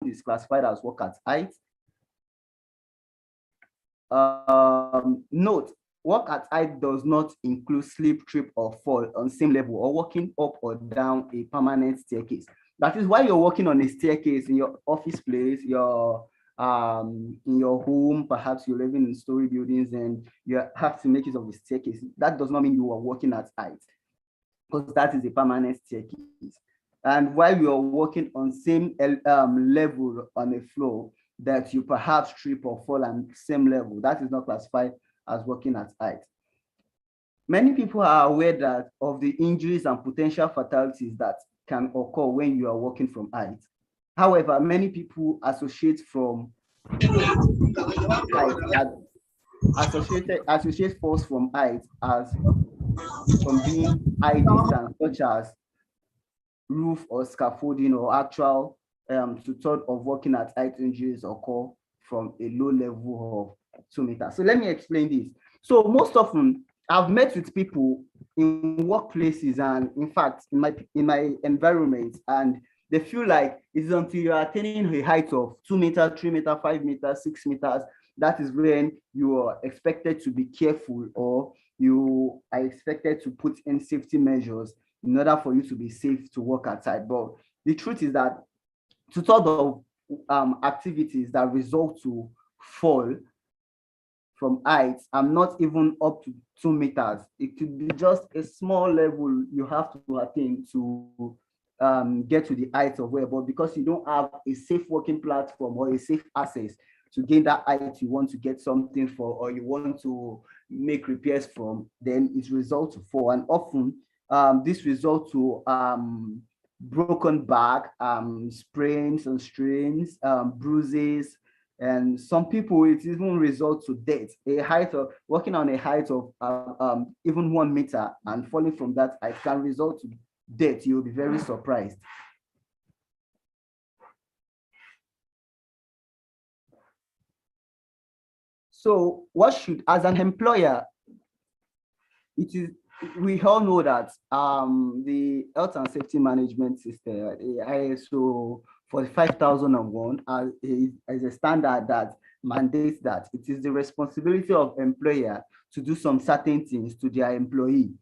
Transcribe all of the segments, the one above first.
is classified as work at height. Note, work at height does not include slip, trip, or fall on same level, or walking up or down a permanent staircase. That is why you're walking on a staircase in your office place, in your home, perhaps you're living in story buildings and you have to make use of the staircase. That does not mean you are walking at height, because that is a permanent staircase. And while you are walking on same level on a floor, that you perhaps trip or fall on same level, that is not classified as walking at height. Many people are aware that of the injuries and potential fatalities that can occur when you are walking from height. However, many people associate from height, associate falls from height as from being high distance, such as roof or scaffolding, or actual two-thirds of walking at height injuries occur from a low level of 2 meters. So let me explain this. So most often I've met with people in workplaces and in fact in my environment, and they feel like it's until you're attaining a height of 2 meters, 3 meters, 5 meters, 6 meters, that is when you are expected to be careful, or you are expected to put in safety measures in order for you to be safe to work outside. But the truth is that two-thirds of activities that result to fall from heights are not even up to 2 meters. It could be just a small level you have to attain to get to the height of where, but because you don't have a safe working platform or a safe access to gain that height you want to get something for, or you want to make repairs from, then it results to fall. And often this results to broken back, sprains and strains, bruises, and some people it even results to death. A height of walking on a height of even 1 meter and falling from that height can result to death. You'll be very surprised. So what should, as an employer, we all know that the health and safety management system, the ISO 45001, is a standard that mandates that it is the responsibility of employer to do some certain things to their employee.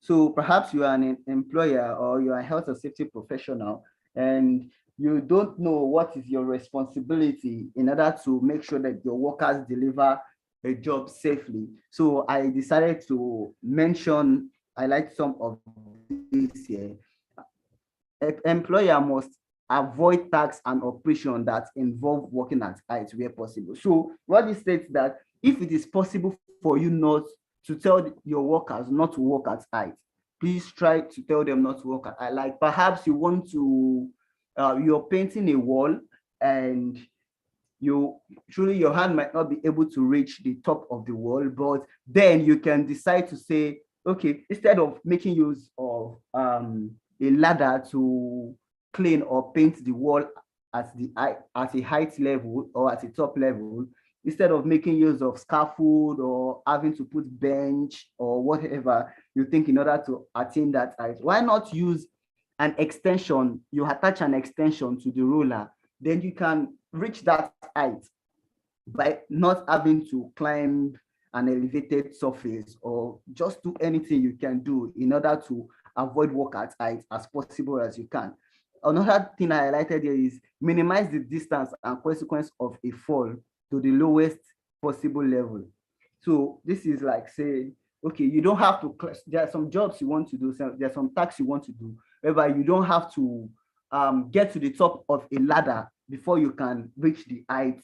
So perhaps you are an employer or you are a health and safety professional, and you don't know what is your responsibility in order to make sure that your workers deliver a job safely. So I decided to highlight some of these here. An employer must avoid tasks and operations that involve working at height where possible. So what it states that if it is possible for you not to tell your workers not to work at height, please try to tell them not to work at height. Like perhaps you want to, you're painting a wall and your hand might not be able to reach the top of the wall, but then you can decide to say, okay, instead of making use of a ladder to clean or paint the wall at a height level or at a top level, instead of making use of scaffold or having to put bench or whatever you think in order to attain that height, why not use an extension? You attach an extension to the roller, then you can reach that height by not having to climb an elevated surface, or just do anything you can do in order to avoid work at height as possible as you can. Another thing I highlighted here is minimize the distance and consequence of a fall to the lowest possible level. So this is like saying, okay, you don't have to, there are some jobs you want to do, there are some tasks you want to do, whereby you don't have to get to the top of a ladder before you can reach the height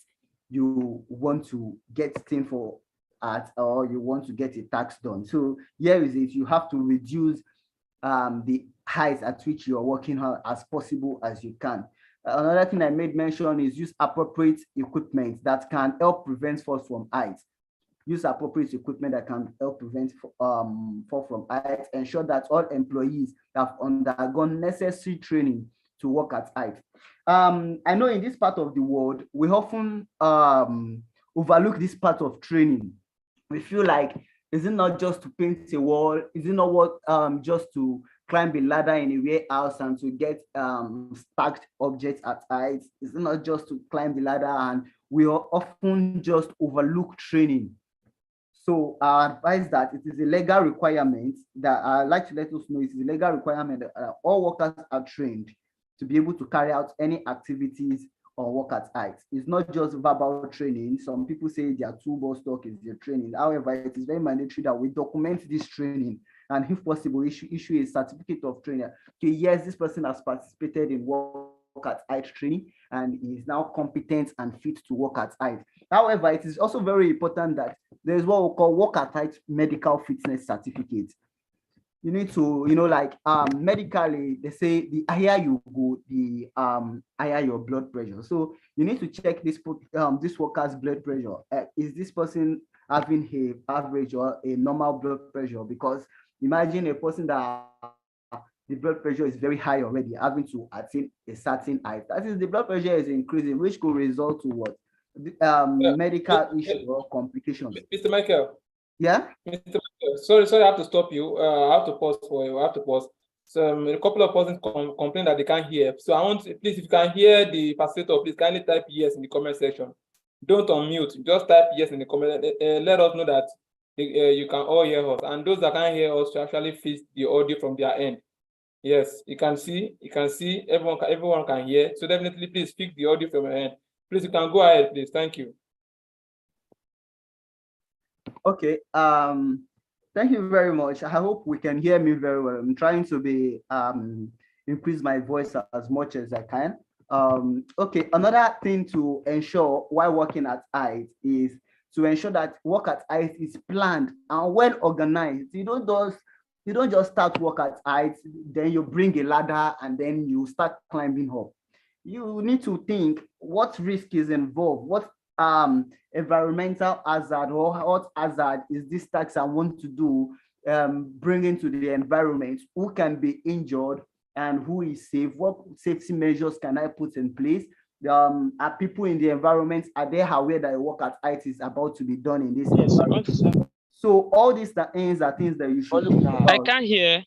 you want to get thing for at, or you want to get a task done. So here is it, you have to reduce the height at which you are working on as possible as you can. Another thing I made mention is use appropriate equipment that can help prevent falls from height. Use appropriate equipment that can help prevent fall from height. Ensure that all employees have undergone necessary training to work at height. I know in this part of the world, we often overlook this part of training. We feel like, is it not just to paint a wall? Is it not what just to climb a ladder in a warehouse and to get stacked objects at height. It's not just to climb the ladder, and we are often just overlook training. So I advise that it is a legal requirement that I'd like to let us know it is a legal requirement that all workers are trained to be able to carry out any activities or work at height. It's not just verbal training. Some people say their toolbox talk is their training. However, it is very mandatory that we document this training, and if possible, issue a certificate of training. Okay, yes, this person has participated in work at height training and is now competent and fit to work at height. However, it is also very important that there is what we call work at height medical fitness certificate. You need to, like medically, they say the higher you go, the higher your blood pressure. So you need to check this worker's blood pressure. Is this person having a average or a normal blood pressure? Because imagine a person that the blood pressure is very high already, having to attain a certain height. That is, the blood pressure is increasing, which could result to what? Medical issue or complications. Mr. Michael. Yeah. Mr. Michael, sorry, I have to stop you. I have to pause for you. I have to pause. So a couple of persons complain that they can't hear. So I want, please, if you can hear the facilitator, please kindly type yes in the comment section. Don't unmute. Just type yes in the comment. Let us know that you can all hear us. And those that can't hear us should actually fix the audio from their end. Yes, you can see. Everyone can hear. So definitely, please fix the audio from your end. Please, you can go ahead, please. Thank you. Okay. Thank you very much. I hope we can hear me very well. I'm trying to be increase my voice as much as I can. Okay, another thing to ensure while working at height is to ensure that work at height is planned and well organized. You don't just start work at height, then you bring a ladder and then you start climbing up. You need to think what risk is involved, what environmental hazard or what hazard is this task I want to do bringing to the environment, who can be injured and who is safe, what safety measures can I put in place, are people in the environment, are they aware that a work at height is about to be done in this environment? So all these things are things that you should think about. I can't hear.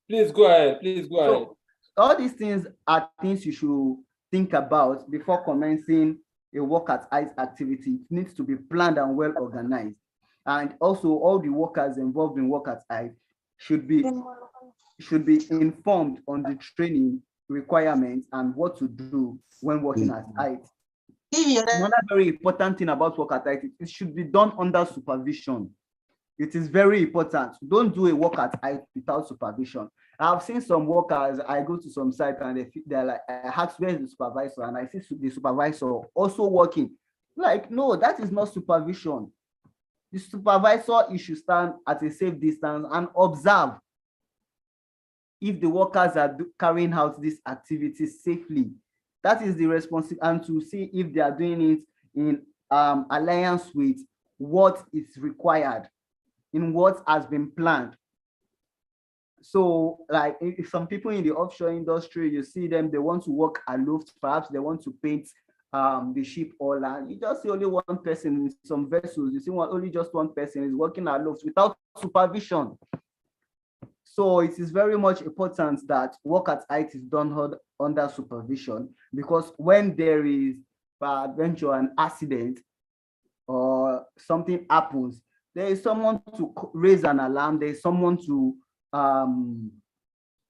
Please go ahead. Please go ahead. All these things are things you should think about before commencing a work at height activity. It needs to be planned and well organized. And also all the workers involved in work at height should be informed on the training requirements and what to do when working at height. Another very important thing about work at height, it should be done under supervision. It is very important. Don't do a work at height without supervision. I've seen some workers, I go to some site and they're like, I ask where's the supervisor, and I see the supervisor also working. Like, no, that is not supervision. The supervisor, you should stand at a safe distance and observe if the workers are carrying out this activity safely. That is the responsibility, and to see if they are doing it in alliance with what is required, in what has been planned. So like if some people in the offshore industry, you see them, they want to work aloft, perhaps they want to paint the ship or land. You just see only one person in some vessels, you see only just one person is working aloft without supervision. So it is very much important that work at height is done under supervision, because when there is peradventure an accident or something happens, there is someone to raise an alarm, there is someone to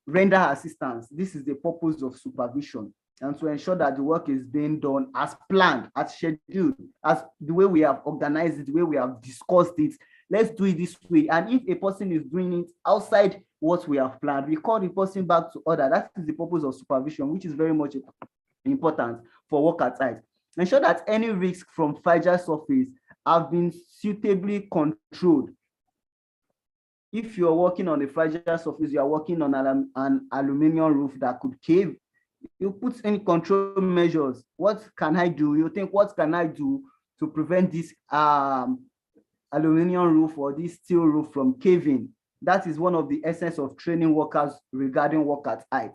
render assistance. This is the purpose of supervision, and to ensure that the work is being done as planned, as scheduled, as the way we have organized it, the way we have discussed it. Let's do it this way. And if a person is doing it outside what we have planned, we call the person back to order. That is the purpose of supervision, which is very much important for work at height. Ensure that any risk from fragile surface have been suitably controlled. If you're working on a fragile surface, you are working on an aluminum roof that could cave, you put in control measures. What can I do? You think, what can I do to prevent this aluminum roof or this steel roof from caving? That is one of the essence of training workers regarding work at height.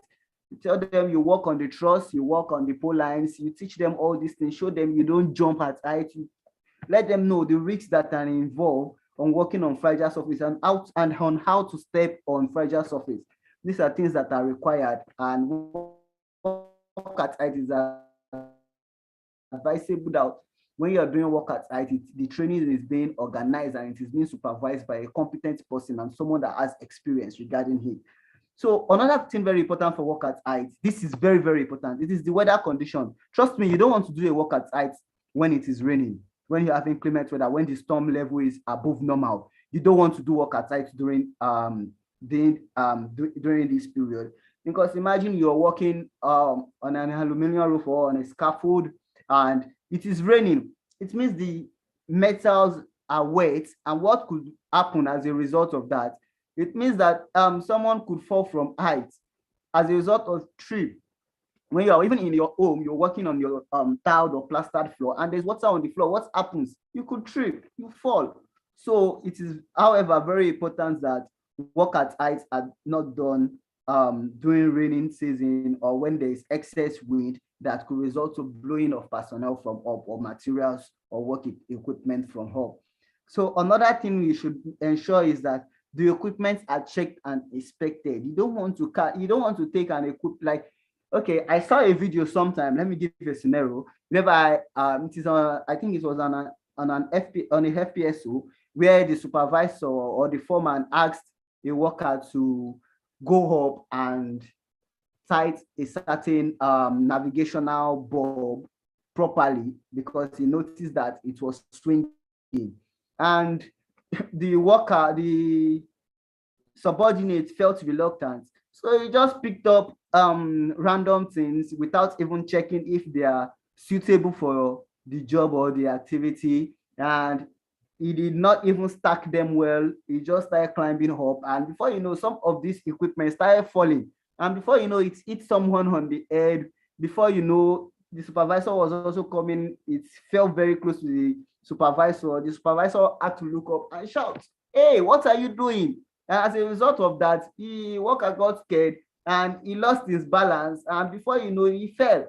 You tell them you work on the truss, you work on the pole lines, you teach them all these things, show them you don't jump at height. You let them know the risks that are involved on working on fragile surface and out and on how to step on fragile surface. These are things that are required, and work at height is advisable that when you're doing work at height, the training is being organized and it is being supervised by a competent person and someone that has experience regarding it. So another thing very important for work at height, this is very, very important. It is the weather condition. Trust me, you don't want to do a work at height when it is raining, when you have inclement weather, when the storm level is above normal. You don't want to do work at height during this period, because imagine you're working on an aluminum roof or on a scaffold and it is raining. It means the metals are wet, and what could happen as a result of that? It means that someone could fall from height as a result of trip. When you're even in your home, you're working on your tiled or plastered floor, and there's water on the floor. What happens? You could trip, you fall. So it is, however, very important that work at height are not done during raining season or when there is excess wind that could result to blowing of personnel from up or materials or work equipment from up. So another thing we should ensure is that the equipment are checked and inspected. You don't want to take an equipment okay, I saw a video sometime. Let me give you a scenario. Whereby it is I think it was on a FPSO where the supervisor or the foreman asked a worker to go up and sight a certain navigational bulb properly because he noticed that it was swinging, and the subordinate felt reluctant, so he just picked up random things without even checking if they are suitable for the job or the activity, and he did not even stack them well. He just started climbing up, and before you know, some of this equipment started falling, and before you know, it hit someone on the head. Before you know, the supervisor was also coming. It fell very close to the supervisor. The supervisor had to look up and shout, "Hey, what are you doing?" And as a result of that, the worker got scared and he lost his balance, and before you know, he fell.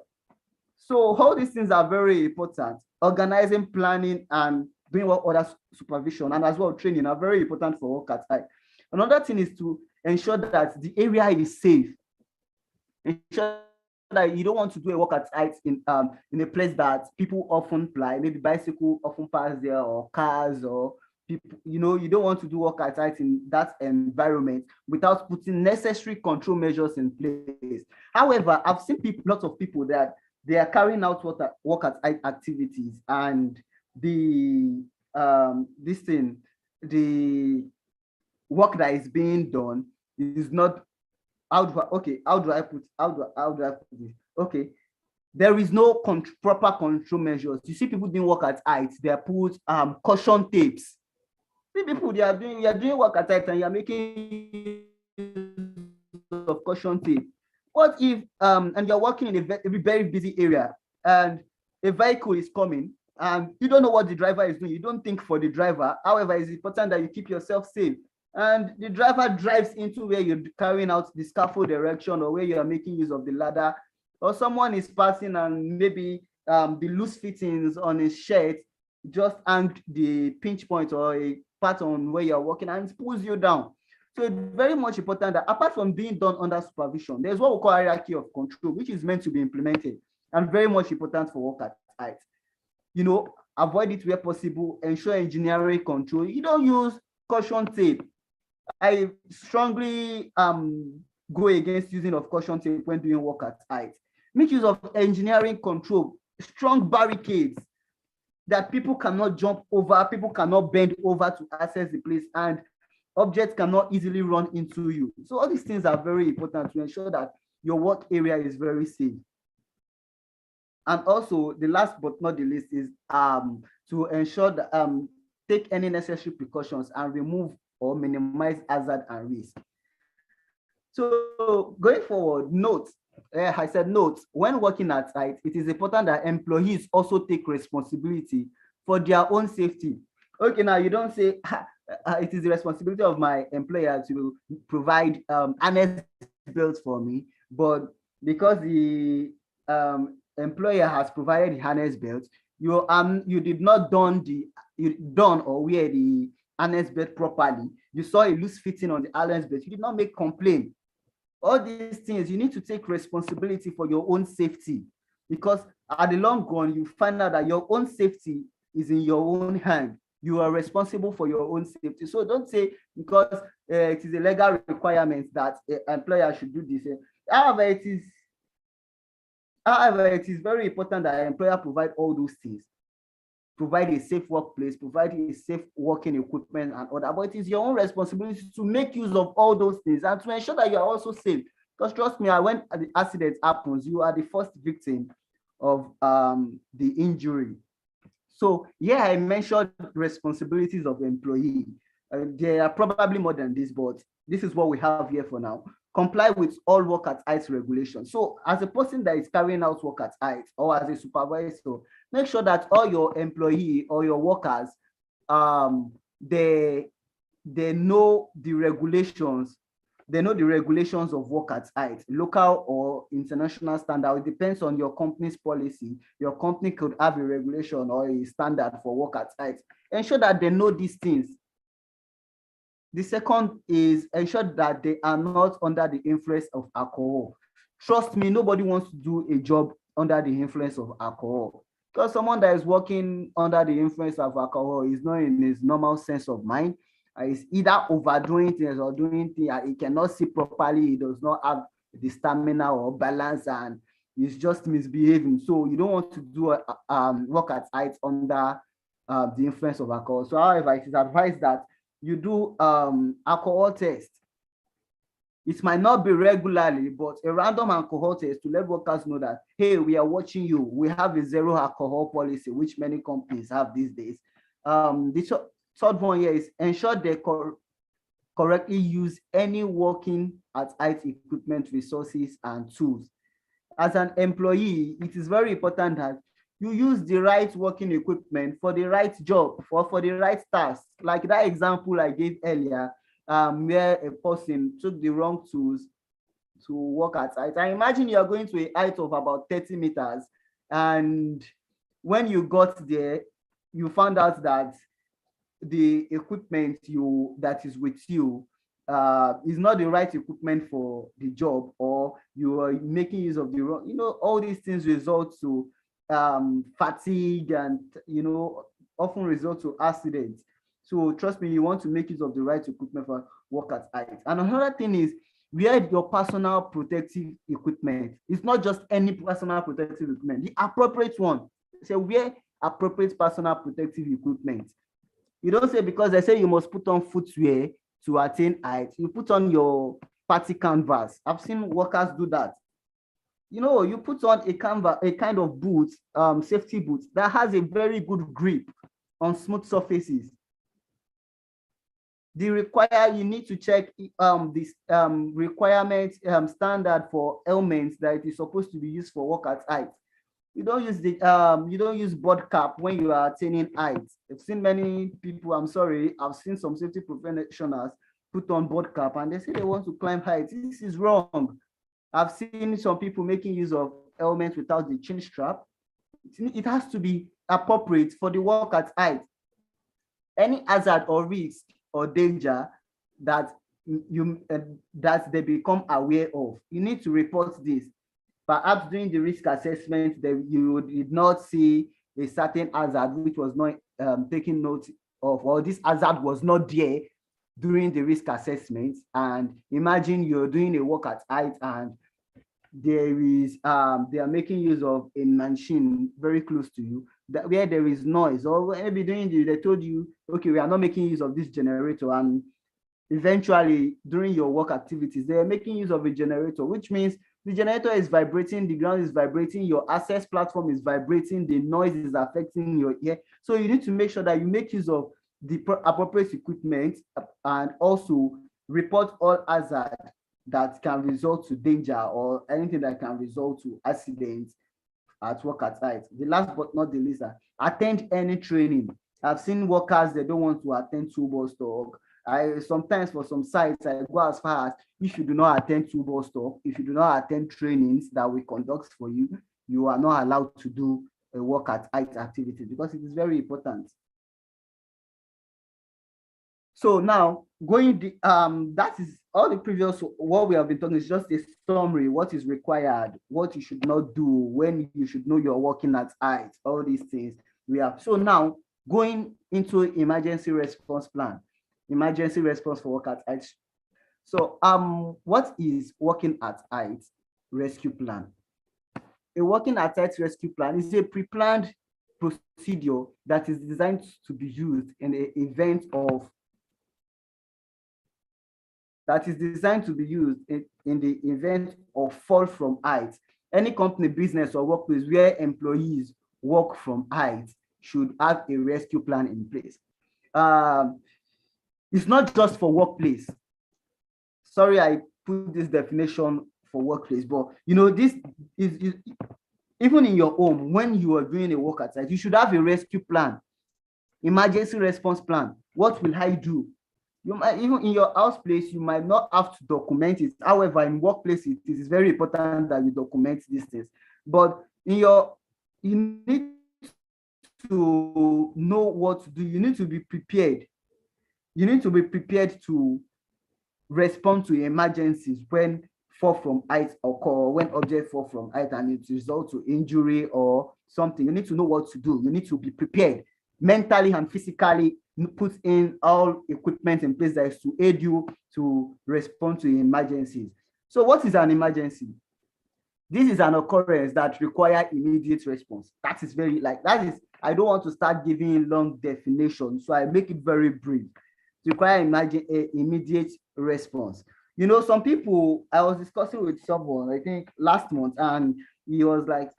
So all these things are very important. Organizing, planning, and doing what other supervision and as well training are very important for work at height. Another thing is to ensure that the area is safe. Ensure that you don't want to do a work at height in a place that people often fly, maybe bicycle often pass there, or cars, or people, you don't want to do work at height in that environment without putting necessary control measures in place. However, I've seen lots of people that they are carrying out work at height activities, and the work that is being done is not, how do I put this? Okay, there is no proper control measures. You see people doing work at height, they are put caution tapes. See people, you are doing work at height and you are making of caution tape. What if and you're working in a very busy area and a vehicle is coming and you don't know what the driver is doing? You don't think for the driver. However, it's important that you keep yourself safe. And the driver drives into where you're carrying out the scaffold erection or where you are making use of the ladder, or someone is passing and maybe the loose fittings on his shirt just hang the pinch point or a part on where you're working and it pulls you down. So it's very much important that apart from being done under supervision, there's what we call hierarchy of control, which is meant to be implemented and very much important for work at height. Avoid it where possible, ensure engineering control. You don't use caution tape. I strongly go against using of caution tape when doing work at height. Make use of engineering control, strong barricades that people cannot jump over, people cannot bend over to access the place, and objects cannot easily run into you. So all these things are very important to ensure that your work area is very safe. And also, the last but not the least is to ensure that take any necessary precautions and remove or minimize hazard and risk. So going forward, note, when working at height, it is important that employees also take responsibility for their own safety. Okay, now you don't say, it is the responsibility of my employer to provide harness belts for me, but because the employer has provided the harness belt, you did not don or wear the harness belt properly, you saw a loose fitting on the harness belt, you did not make complaint. All these things, you need to take responsibility for your own safety, because at the long run, you find out that your own safety is in your own hand. You are responsible for your own safety. So don't say because it is a legal requirement that an employer should do this. However, it is very important that an employer provide all those things. Provide a safe workplace, provide a safe working equipment and other, but it is your own responsibility to make use of all those things and to ensure that you are also safe. Because trust me, when the accident happens, you are the first victim of the injury. So yeah, I mentioned responsibilities of the employee. There are probably more than this, but this is what we have here for now. Comply with all work at height regulations. So as a person that is carrying out work at height, or as a supervisor, make sure that all your employee or your workers, they know the regulations. They know the regulations of work at height, local or international standard. It depends on your company's policy. Your company could have a regulation or a standard for work at height. Ensure that they know these things. The second is ensure that they are not under the influence of alcohol. Trust me, nobody wants to do a job under the influence of alcohol, because someone that is working under the influence of alcohol is not in his normal sense of mind. Is either overdoing things or doing things. He cannot see properly. He does not have the stamina or balance, and he's just misbehaving. So you don't want to do work at height under the influence of alcohol. So however, it is advised that you do alcohol test. It might not be regularly, but a random alcohol test to let workers know that, hey, we are watching you. We have a zero alcohol policy, which many companies have these days. The third one here is ensure they correctly use any working at height equipment, resources, and tools. As an employee, it is very important that you use the right working equipment for the right job, for the right task. Like that example I gave earlier, where a person took the wrong tools to work at height. I imagine you are going to a height of about 30 meters, and when you got there, you found out that the equipment that is with you is not the right equipment for the job, or you are making use of the wrong, all these things result to fatigue, and often result to accidents. So trust me, you want to make use of the right equipment for work at height. And another thing is wear your personal protective equipment. It's not just any personal protective equipment, the appropriate one. So wear appropriate personal protective equipment. You don't say because they say you must put on footwear to attain height, you put on your party canvas. I've seen workers do that. You put on a kind of boot, safety boot that has a very good grip on smooth surfaces. You need to check this requirement standard for helmets that it is supposed to be used for work at height. You don't use board cap when you are attaining height. I've seen many people, I've seen some safety professionals put on board cap and they say they want to climb height. This is wrong. I've seen some people making use of helmets without the chin strap. It has to be appropriate for the work at height. Any hazard or risk or danger that they become aware of, you need to report this. Perhaps during the risk assessment, that you did not see a certain hazard which was not taken note of, or this hazard was not there during the risk assessment. And imagine you're doing a work at height and they are making use of a machine very close to you where there is noise, or maybe they told you, okay, we are not making use of this generator, and eventually during your work activities they are making use of a generator, which means the generator is vibrating, the ground is vibrating, your access platform is vibrating, the noise is affecting your ear. So you need to make sure that you make use of the appropriate equipment and also report all hazard that can result to danger or anything that can result to accidents at work at height. The last but not the least, attend any training. I've seen workers, they don't want to attend toolbox talk. Sometimes for some sites, I go as far as, if you do not attend toolbox talk, if you do not attend trainings that we conduct for you, you are not allowed to do a work at height activity, because it is very important. So now that is all the previous, what we have been talking is just a summary, what is required, what you should not do, when you should know you're working at height, all these things we have. So now going into emergency response plan, emergency response for work at height. So what is working at height rescue plan? A working at height rescue plan is a pre-planned procedure that is designed to be used in the event of fall from height. Any company, business, or workplace where employees work from height should have a rescue plan in place. It's not just for workplace. Sorry, I put this definition for workplace, but this is even in your home. When you are doing a work at height, you should have a rescue plan, emergency response plan. What will I do? You might, even in your house place, you might not have to document it. However, in workplace, it is very important that you document these things. But you need to know what to do. You need to be prepared. You need to be prepared to respond to emergencies when fall from height occur, when objects fall from height and it results to injury or something. You need to know what to do. You need to be prepared mentally and physically. Put in all equipment in place that is to aid you to respond to emergencies. So what is an emergency? This is an occurrence that requires immediate response. That is I don't want to start giving long definitions, so I make it very brief. To require immediate response. Some people, I was discussing with someone, I think last month, and he was like,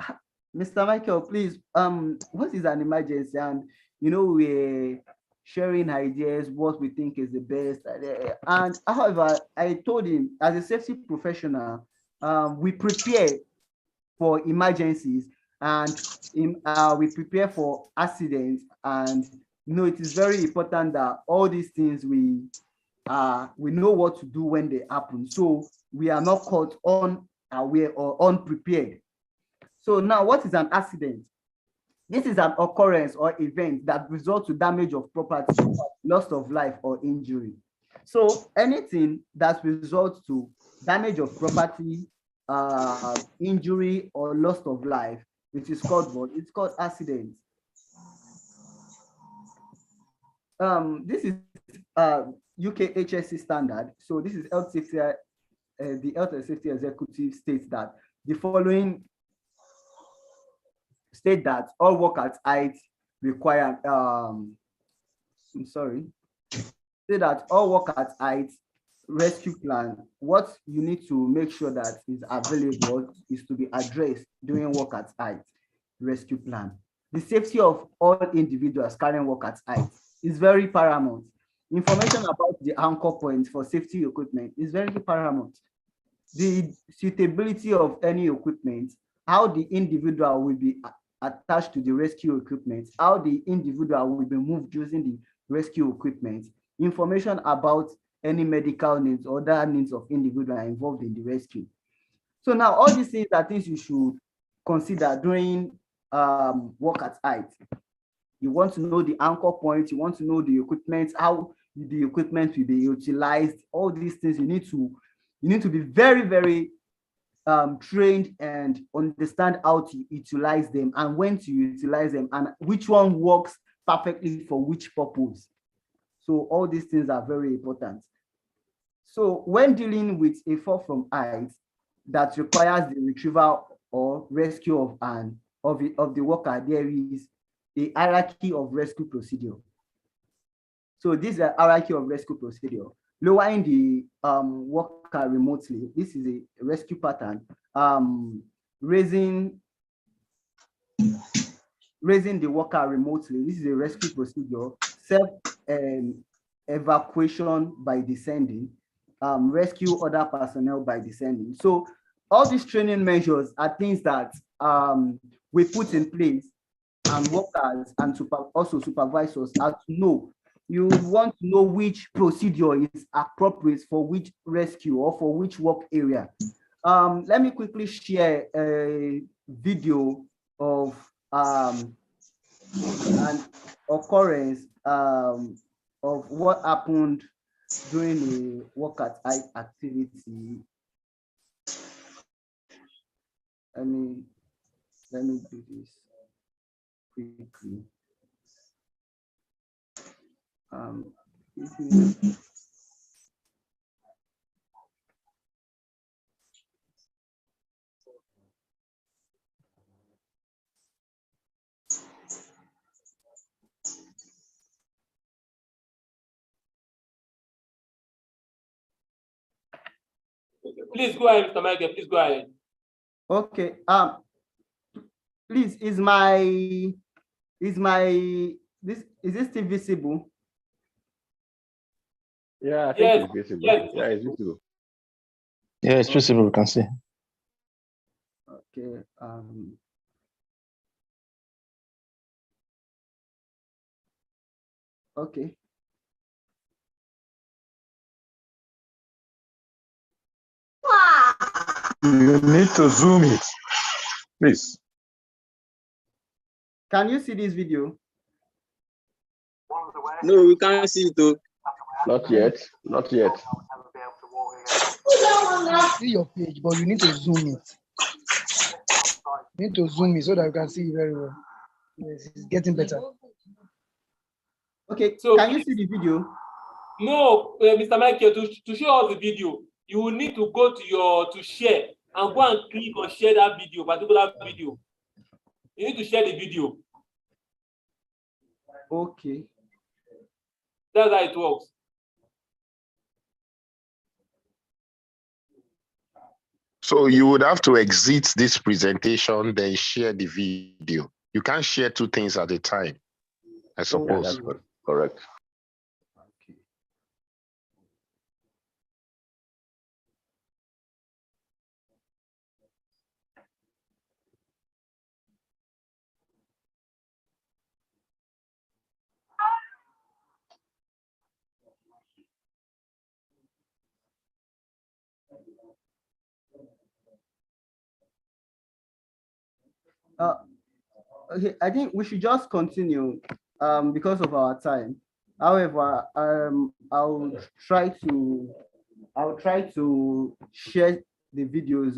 Mr. Michael, please, what is an emergency? And we're sharing ideas, what we think is the best. And however, I told him, as a safety professional, we prepare for emergencies, and we prepare for accidents. And it is very important that all these things we know what to do when they happen, so we are not caught unaware or unprepared. So now, what is an accident? This is an occurrence or event that results to damage of property, loss of life, or injury. So anything that results to damage of property, injury, or loss of life, which is called what? It's called accident. This is UK HSE standard. So this is health safety. The Health and Safety Executive states that the following state that all work at height require, say that all work at height rescue plan, what you need to make sure that is available is to be addressed during work at height rescue plan. The safety of all individuals carrying work at height is very paramount. Information about the anchor points for safety equipment is very paramount. The suitability of any equipment, how the individual will be attached to the rescue equipment, how the individual will be moved using the rescue equipment, information about any medical needs or other needs of individual involved in the rescue. So now all these things are things you should consider during work at height. You want to know the anchor points, you want to know the equipment, how the equipment will be utilized, all these things you need to be very, very trained and understand how to utilize them and when to utilize them and which one works perfectly for which purpose. So all these things are very important. So when dealing with a fall from height that requires the retrieval or rescue of the worker, there is a hierarchy of rescue procedure. So this is a hierarchy of rescue procedure. Lowering the worker remotely, this is a rescue pattern. Raising the worker remotely, this is a rescue procedure. Self evacuation by descending. Rescue other personnel by descending. So all these training measures are things that we put in place, and workers and also supervisors have to know. You want to know which procedure is appropriate for which rescue or for which work area. Let me quickly share a video of an occurrence of what happened during the work at height activity. Let me do this quickly. Please go ahead, Mr. Michael. Please go ahead. Okay. Please, is this still visible? Yeah, I think it's visible. Yes. Yeah, it's visible. Yeah, it's visible. We can see. Okay. Okay. You need to zoom it, please. Can you see this video? No, we can't see it though. Not yet. Not yet. See your page, but you need to zoom it. You need to zoom it so that you can see it very well. Yes, it's getting better. Okay, so can you see the video? No, Mr. Michael, to show us the video, you will need to go to share and go and click on share that video, particular video. You need to share the video. Okay. That's how it works. So you would have to exit this presentation, then share the video. You can't share two things at a time, I suppose. Yeah, that's correct. Okay, I think we should just continue because of our time. However, I'll try to share the videos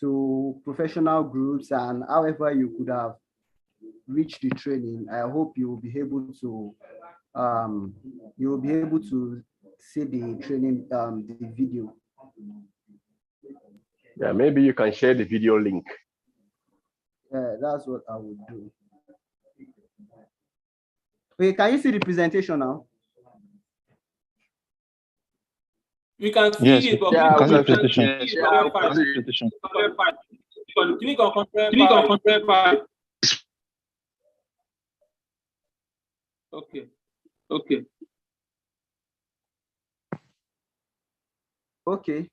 to professional groups, and however you could have reached the training. I hope you will be able to see the training, the video. Yeah, maybe you can share the video link. Yeah, that's what I would do. Wait, can you see the presentation now? We can see Yes, it, but yeah, click on presentation. Click on control 5. Okay. Okay. Okay.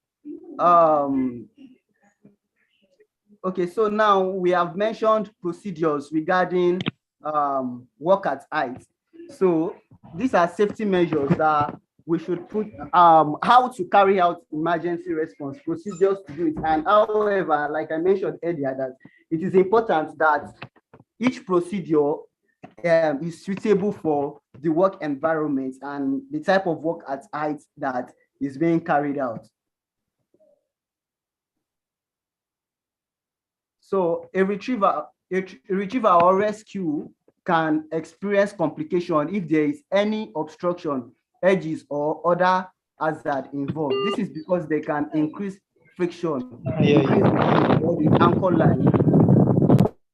Okay, so now we have mentioned procedures regarding work at height. So these are safety measures that we should put, how to carry out emergency response, procedures to do it. And however, like I mentioned earlier, that it is important that each procedure is suitable for the work environment and the type of work at height that is being carried out. So a retriever or rescue can experience complication if there is any obstruction, edges, or other hazard involved. This is because they can increase friction, or the anchor line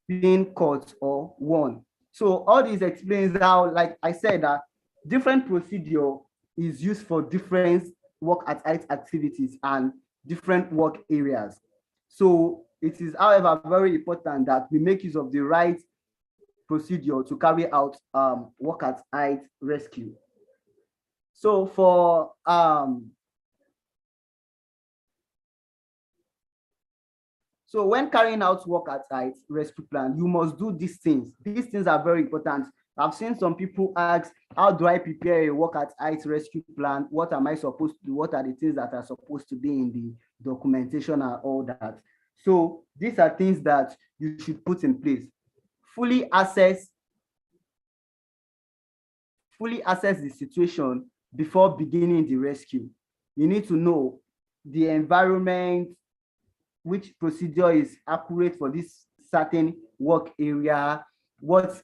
being cut or worn. So all this explains how, like I said, that different procedure is used for different work at height activities and different work areas. So it is, however, very important that we make use of the right procedure to carry out work at height rescue. So for so when carrying out work at height rescue plan, you must do these things. These things are very important. I've seen some people ask, how do I prepare a work at height rescue plan? What am I supposed to do? What are the things that are supposed to be in the documentation and all that? So these are things that you should put in place. Fully assess fully assess the situation before beginning the rescue. You need to know the environment, which procedure is accurate for this certain work area, what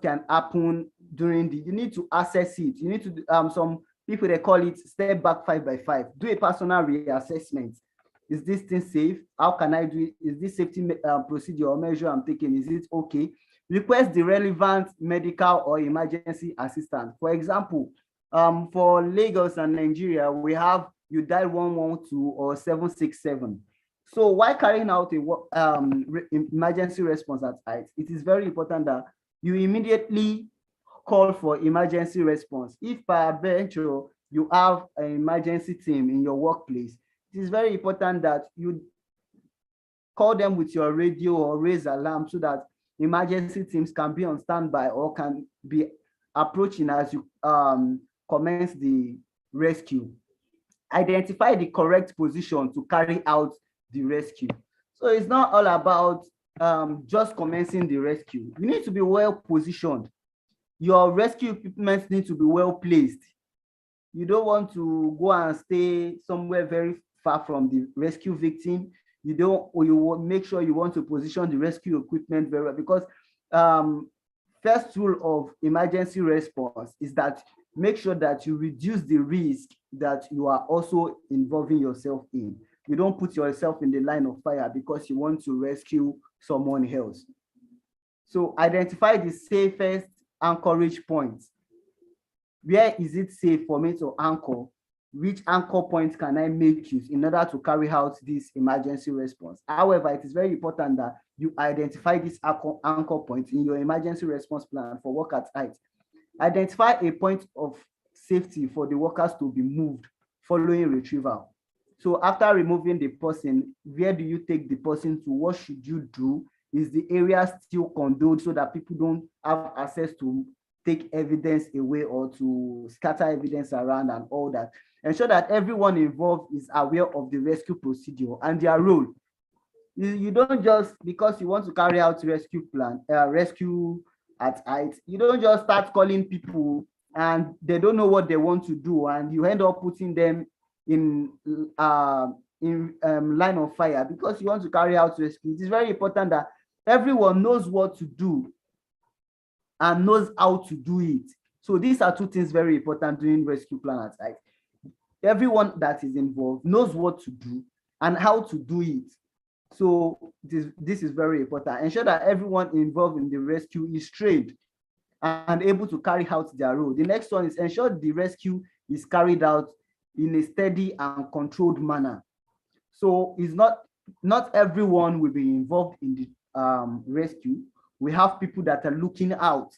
can happen during the, you need to assess it. You need to, some people, they call it step back 5 by 5. Do a personal reassessment. Is this thing safe? How can I do it? Is this safety procedure or measure I'm taking, is it okay? Request the relevant medical or emergency assistance. For example, for Lagos and Nigeria, we have, you dial 112 or 767. So while carrying out a emergency response at height, it is very important that you immediately call for emergency response. If peradventure you have an emergency team in your workplace, it is very important that you call them with your radio or raise alarm so that emergency teams can be on standby or can be approaching as you commence the rescue. Identify the correct position to carry out the rescue. So it's not all about just commencing the rescue. You need to be well positioned. Your rescue equipment needs to be well placed. You don't want to go and stay somewhere very far from the rescue victim. You don't, or you will make sure you want to position the rescue equipment very well, because first rule of emergency response is that make sure that you reduce the risk that you are also involving yourself in. You don't put yourself in the line of fire because you want to rescue someone else. So identify the safest anchorage points. Where is it safe for me to anchor? Which anchor points can I make use in order to carry out this emergency response? However, it is very important that you identify this anchor point in your emergency response plan for work at height. Identify a point of safety for the workers to be moved following retrieval. So after removing the person, where do you take the person to? What should you do? Is the area still condoned so that people don't have access to take evidence away or to scatter evidence around and all that? Ensure that everyone involved is aware of the rescue procedure and their role. You don't just, because you want to carry out rescue at height, you don't just start calling people and they don't know what they want to do, and you end up putting them in line of fire because you want to carry out rescue. It is very important that everyone knows what to do and knows how to do it. So these are two things very important during rescue plan at height. Everyone that is involved knows what to do and how to do it. So this is very important. Ensure that everyone involved in the rescue is trained and able to carry out their role. The next one is ensure the rescue is carried out in a steady and controlled manner. So it's not everyone will be involved in the rescue. We have people that are looking out,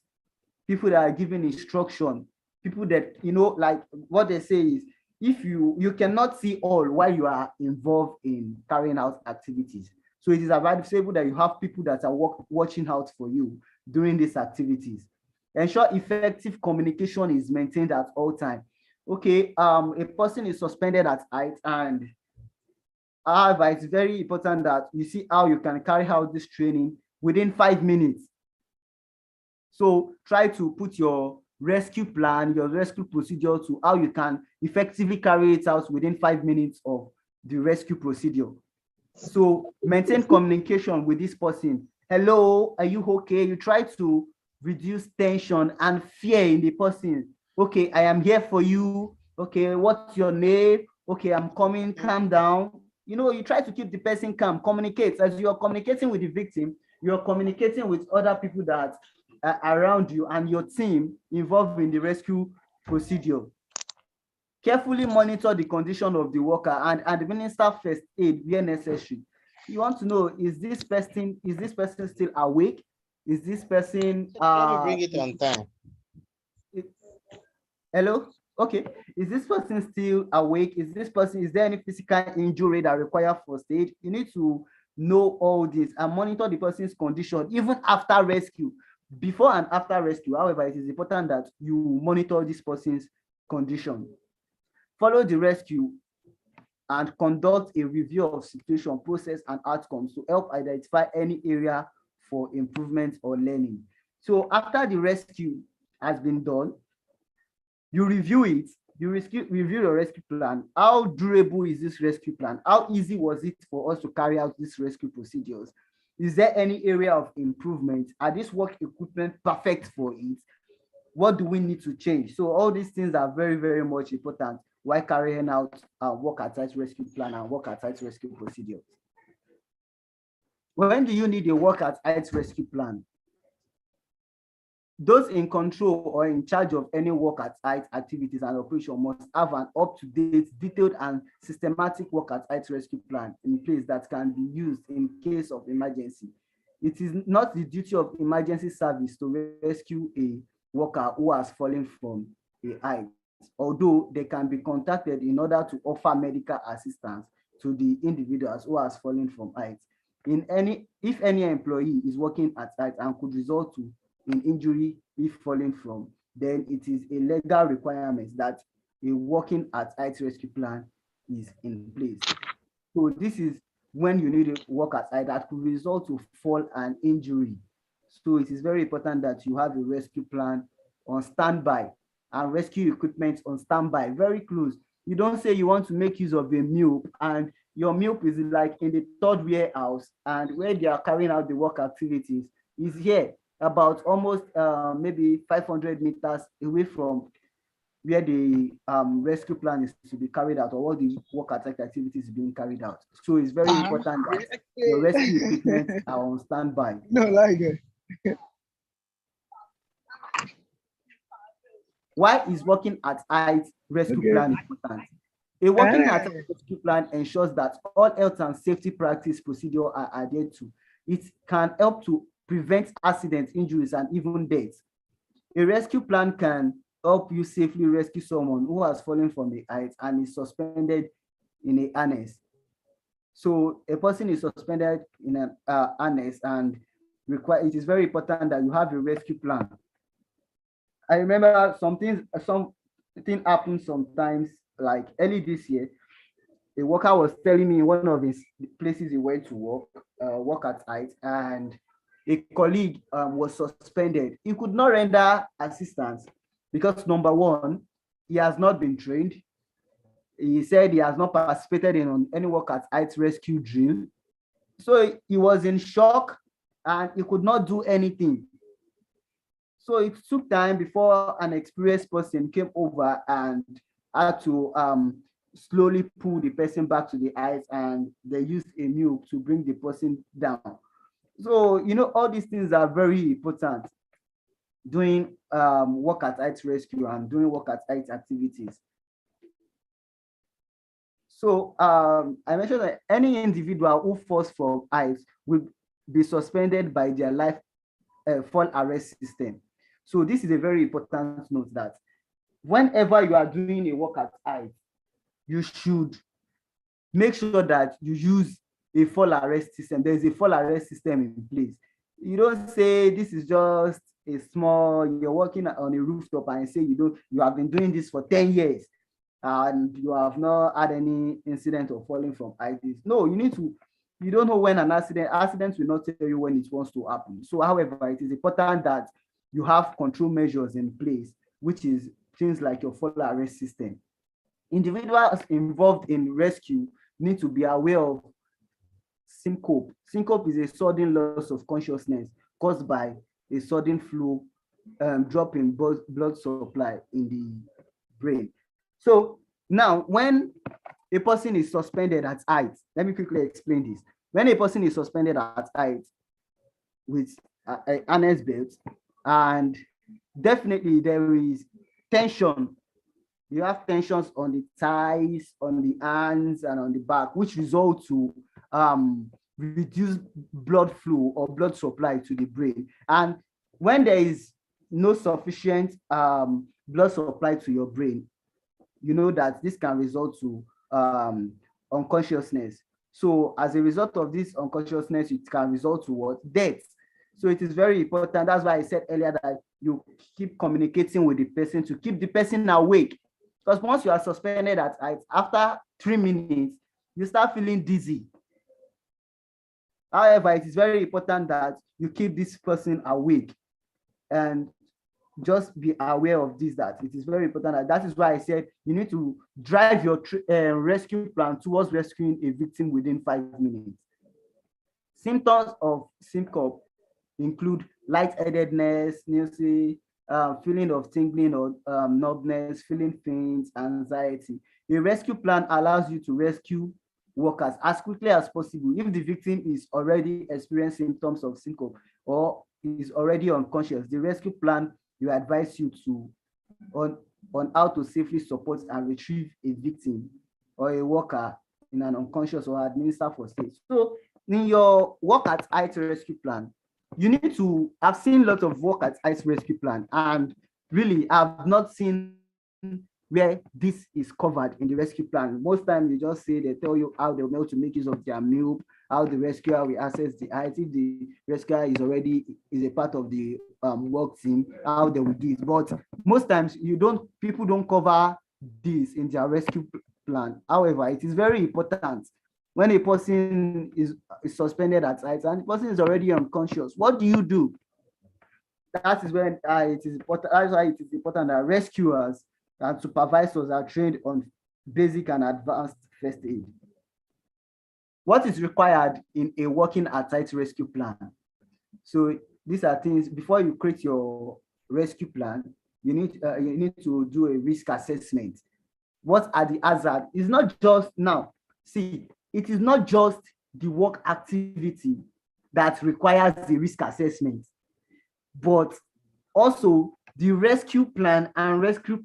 people that are giving instruction, people that, you know, like what they say is, if you cannot see all while you are involved in carrying out activities. So it is advisable that you have people that are watching out for you during these activities. Ensure effective communication is maintained at all times. Okay, a person is suspended at height, and however, it's very important that you see how you can carry out this training within 5 minutes. So try to put your rescue plan, your rescue procedure to how you can effectively carry it out within 5 minutes of the rescue procedure. So maintain communication with this person. Hello, are you okay? You try to reduce tension and fear in the person. Okay, I am here for you. Okay, what's your name? Okay, I'm coming, calm down. You know, you try to keep the person calm, communicate. As you're communicating with the victim, you're communicating with other people that are around you and your team involved in the rescue procedure. Carefully monitor the condition of the worker and administer first aid where necessary. You want to know, is this person still awake? Is this person bring it on time? Hello? Okay. Is this person still awake? Is there any physical injury that requires first aid? You need to know all this and monitor the person's condition even after rescue. Before and after rescue, however, it is important that you monitor this person's condition. Follow the rescue and conduct a review of situation, process, and outcomes to help identify any area for improvement or learning. So after the rescue has been done, You review it, review your rescue plan. How durable is this rescue plan? How easy was it for us to carry out these rescue procedures? Is there any area of improvement? Are this work equipment perfect for it? What do we need to change? So all these things are very, very much important while carrying out work at site rescue plan and work at site rescue procedures. When do you need a work at site rescue plan? Those in control or in charge of any work at site activities and operation must have an up-to-date, detailed and systematic work at site rescue plan in place that can be used in case of emergency. It is not the duty of emergency service to rescue a worker who has fallen from a height, although they can be contacted in order to offer medical assistance to the individuals who has fallen from heights. If any employee is working at height and could result to an injury if falling from, then it is a legal requirement that a working at height rescue plan is in place. So this is when you need to work at height that could result to fall and injury. So it is very important that you have a rescue plan on standby and rescue equipment on standby, very close. You don't say you want to make use of a MUP and your MUP is like in the third warehouse and where they are carrying out the work activities is here about almost maybe 500 meters away from where the rescue plan is to be carried out or what the work attack activities is being carried out. So it's very important that your rescue equipment are on standby. No, like it. Why is working at height rescue plan important? A working at height rescue plan ensures that all health and safety practice procedures are adhered to. It can help to prevent accidents, injuries, and even deaths. A rescue plan can help you safely rescue someone who has fallen from the height and is suspended in a harness. So a person is suspended in an harness and it is very important that you have a rescue plan. I remember something happened sometimes, like early this year. A worker was telling me one of his places he went to work at height, and a colleague was suspended. He could not render assistance because number one, he has not been trained. He said he has not participated in any work at height rescue drill. So he was in shock and he could not do anything. So it took time before an experienced person came over and had to slowly pull the person back to the height, and they used a MUP to bring the person down. So, you know, all these things are very important doing work at height rescue and doing work at height activities. So I mentioned that any individual who falls from height will be suspended by their life fall arrest system. So this is a very important note that whenever you are doing a work at height, you should make sure that you use a fall arrest system. There's a fall arrest system in place. You don't say this is just a small, you're working on a rooftop and say you have been doing this for 10 years and you have not had any incident of falling from height. No, you don't know when accidents will not tell you when it wants to happen. So however, it is important that you have control measures in place, which is things like your fall arrest system. Individuals involved in rescue need to be aware of syncope. Syncope is a sudden loss of consciousness caused by a sudden flow, drop in blood supply in the brain. So now when a person is suspended at height, let me quickly explain this. When a person is suspended at height with an harness belt, and definitely there is tension. You have tensions on the thighs, on the hands, and on the back, which result to reduce blood flow or blood supply to the brain. And when there is no sufficient blood supply to your brain, you know that this can result to unconsciousness. So as a result of this unconsciousness, it can result to what? Death. So it is very important. That's why I said earlier that you keep communicating with the person to keep the person awake. Because once you are suspended at height, after 3 minutes, you start feeling dizzy. However, it is very important that you keep this person awake. And just be aware of this, that it is very important. That is why I said you need to drive your rescue plan towards rescuing a victim within 5 minutes. Symptoms of syncope include lightheadedness, nausea, feeling of tingling or numbness, feeling faint, anxiety. A rescue plan allows you to rescue workers as quickly as possible if the victim is already experiencing symptoms of syncope or is already unconscious. The rescue plan will advise you to on how to safely support and retrieve a victim or a worker in an unconscious or administer first aid. So in your work at height rescue plan, you need to, I've seen lots of work at height rescue plan, and really I've not seen where this is covered in the rescue plan. Most times you just say, they tell you how they'll be able to make use of their MILP, how the rescuer will access the height, if the rescuer is already a part of the work team, how they will do it. But most times people don't cover this in their rescue plan. However, it is very important when a person is suspended at height and the person is already unconscious. What do you do? That is when it is important. That's why it is important that rescuers and supervisors are trained on basic and advanced first aid. What is required in a working at height rescue plan? So these are things, before you create your rescue plan, you need to do a risk assessment. What are the hazards? It's not just now. See, it is not just the work activity that requires the risk assessment, but also the rescue plan and rescue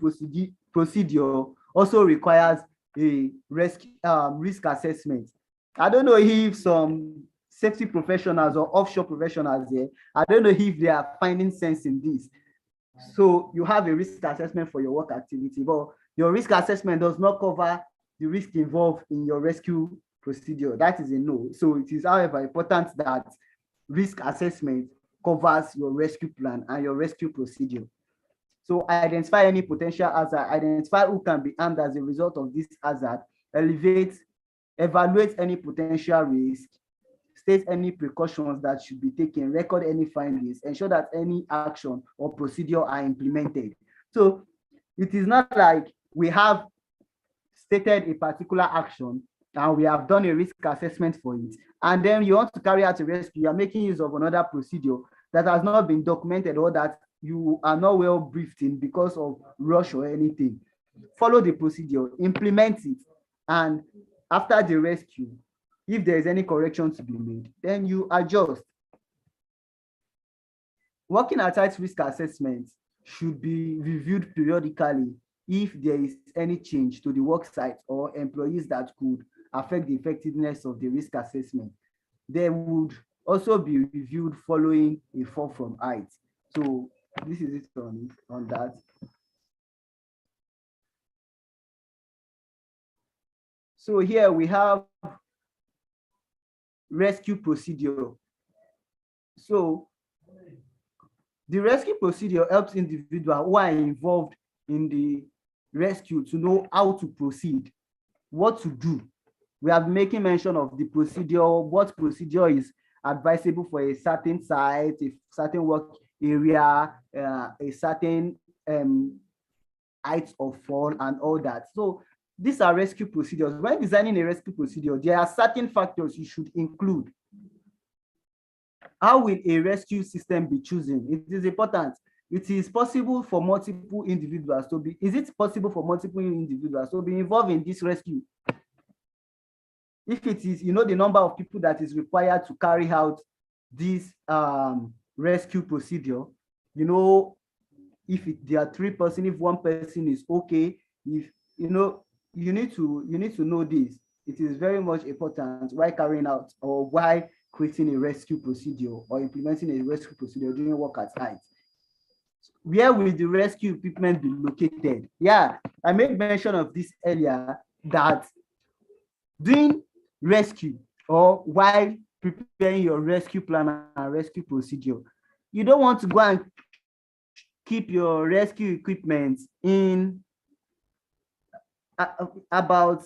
procedure also requires a risk assessment. I don't know if some safety professionals or offshore professionals there, I don't know if they are finding sense in this. So you have a risk assessment for your work activity, but your risk assessment does not cover the risk involved in your rescue procedure. That is a no. So it is, however, important that risk assessment covers your rescue plan and your rescue procedure. So identify any potential hazard, identify who can be harmed as a result of this hazard, evaluate any potential risk, state any precautions that should be taken, record any findings, ensure that any action or procedure are implemented. So it is not like we have stated a particular action and we have done a risk assessment for it, and then you want to carry out a rescue, you are making use of another procedure that has not been documented or that you are not well briefed in because of rush or anything. Follow the procedure, implement it, and after the rescue, if there is any correction to be made, then you adjust. Working at height risk assessment should be reviewed periodically if there is any change to the work site or employees that could affect the effectiveness of the risk assessment. They would also be reviewed following a fall from height. So this is it on that. So here we have rescue procedure. So the rescue procedure helps individuals who are involved in the rescue to know how to proceed, what to do. We have making mention of the procedure, what procedure is advisable for a certain site, a certain work area, a certain height of fall and all that. So these are rescue procedures. When designing a rescue procedure, there are certain factors you should include. How will a rescue system be chosen? It is important. It is possible for multiple individuals to be, is it possible for multiple individuals to be involved in this rescue? If it is, you know, the number of people that is required to carry out this rescue procedure, you know, if there are 3 persons, if 1 person is okay, if, you know, you need to know this. It is very much important while carrying out or while creating a rescue procedure or implementing a rescue procedure during work at height. Where will the rescue equipment be located? Yeah, I made mention of this earlier, that doing rescue or while preparing your rescue plan and rescue procedure, you don't want to go and keep your rescue equipment in about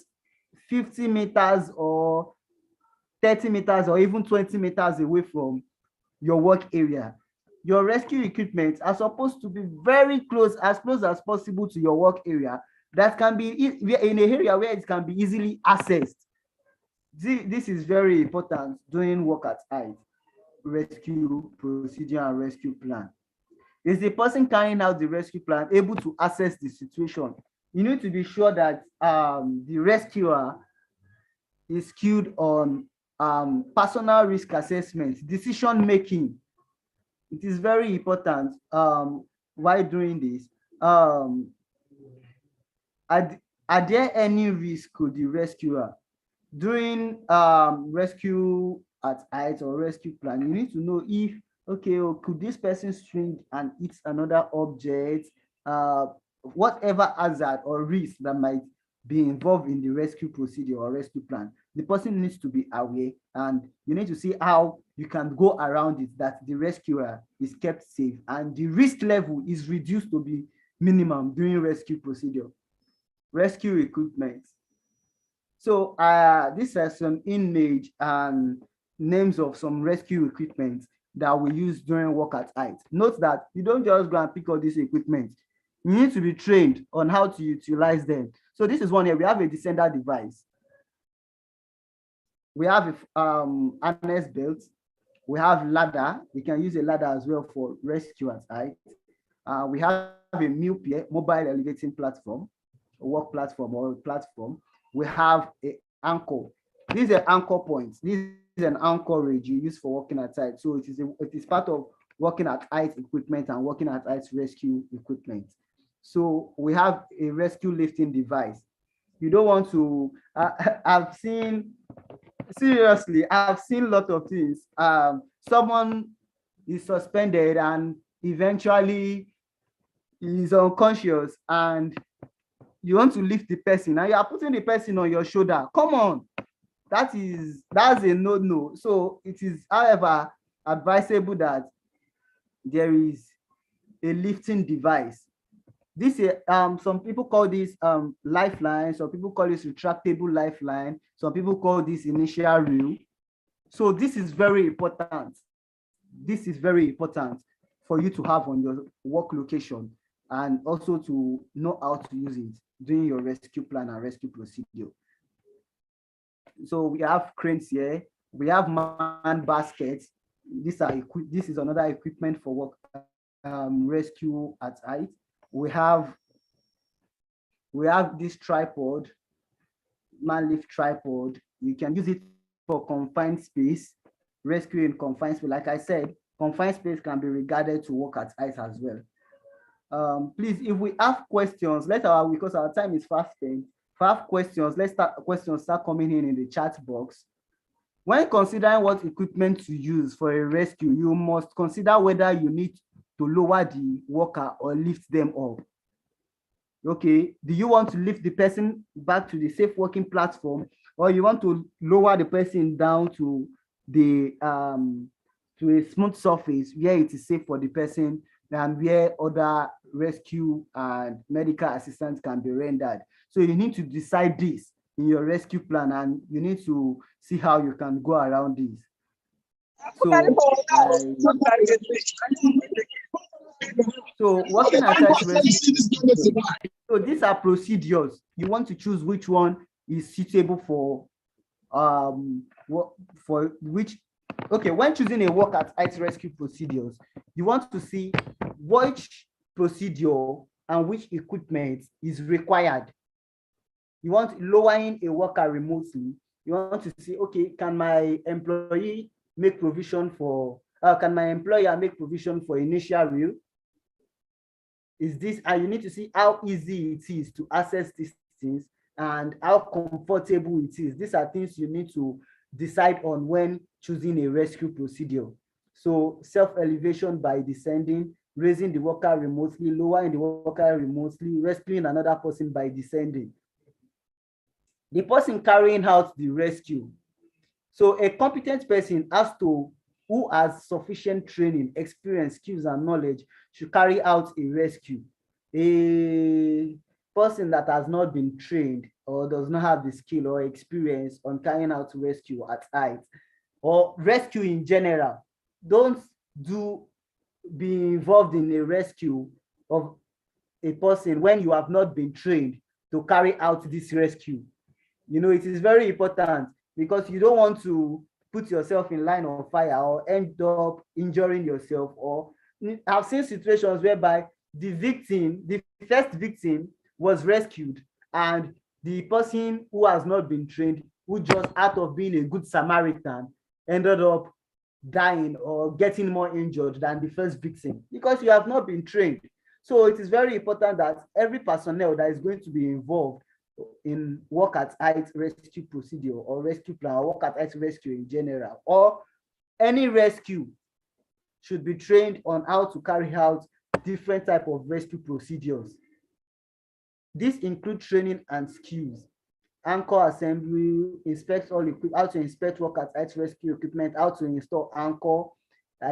50 meters or 30 meters or even 20 meters away from your work area. your rescue equipment are supposed to be very close as possible to your work area. That can be in a area where it can be easily accessed. This is very important during work at height, rescue procedure and rescue plan. Is the person carrying out the rescue plan able to assess the situation? You need to be sure that the rescuer is skilled on personal risk assessment, decision making. It is very important while doing this. Are there any risk to the rescuer during rescue at height or rescue plan? You need to know if, okay, could this person swing and hit another object, whatever hazard or risk that might be involved in the rescue procedure or rescue plan. The person needs to be aware, and you need to see how you can go around it, that the rescuer is kept safe and the risk level is reduced to be minimum during rescue procedure. Rescue equipment. So these are some image and names of some rescue equipment that we use during work at height. Note that you don't just go and pick up this equipment. You need to be trained on how to utilize them. So this is one here. We have a descender device. We have a harness belt. We have ladder. We can use a ladder as well for rescue at height. We have a MUPE, mobile elevating platform, a work platform or a platform. We have an anchor. These are anchor points. This is an anchorage you use for working at height. So it is part of working at height equipment and working at height rescue equipment. So we have a rescue lifting device. You don't want to, I've seen a lot of things. Someone is suspended and eventually is unconscious, and you want to lift the person and you are putting the person on your shoulder. Come on, that's a no. So it is, however, advisable that there is a lifting device. This some people call this lifeline, some people call this retractable lifeline, some people call this initial reel. So this is very important. This is very important for you to have on your work location, and also to know how to use it during your rescue plan and rescue procedure. So we have cranes here. We have man baskets. This is another equipment for work rescue at height. We have this tripod, man lift tripod. You can use it for confined space, rescue in confined space. Like I said, confined space can be regarded to work at height as well. Please, if we have questions, because our time is fast spent. If I have questions, questions start coming in the chat box. When considering what equipment to use for a rescue, you must consider whether you need to lower the worker or lift them up. Okay, do you want to lift the person back to the safe working platform, or you want to lower the person down to the to a smooth surface where it is safe for the person and where other rescue and medical assistance can be rendered? So you need to decide this in your rescue plan, and you need to see how you can go around this. So working at height rescue. So these are procedures. You want to choose which one is suitable for which. Okay, when choosing a work at height rescue procedures, you want to see which procedure and which equipment is required. You want lowering a worker remotely. You want to see, okay, can my employee make provision for, can my employer make provision for initial reel? Is this, and you need to see how easy it is to access these things and how comfortable it is. These are things you need to decide on when choosing a rescue procedure. So self-elevation by descending, raising the worker remotely, lowering the worker remotely, rescuing another person by descending. The person carrying out the rescue. So a competent person who has sufficient training, experience, skills, and knowledge should carry out a rescue. A person that has not been trained or does not have the skill or experience on carrying out rescue at height or rescue in general, don't do be involved in a rescue of a person when you have not been trained to carry out this rescue. You know, it is very important because you don't want to put yourself in line of fire or end up injuring yourself. Or I've seen situations whereby the first victim was rescued, and the person who has not been trained, who just out of being a good Samaritan, ended up dying or getting more injured than the first victim because you have not been trained. So it is very important that every personnel that is going to be involved in work at height rescue procedure or rescue plan or work at height rescue in general or any rescue should be trained on how to carry out different type of rescue procedures. This include training and skills, anchor assembly, inspect all equipment, how to inspect work at height rescue equipment, how to install anchor, how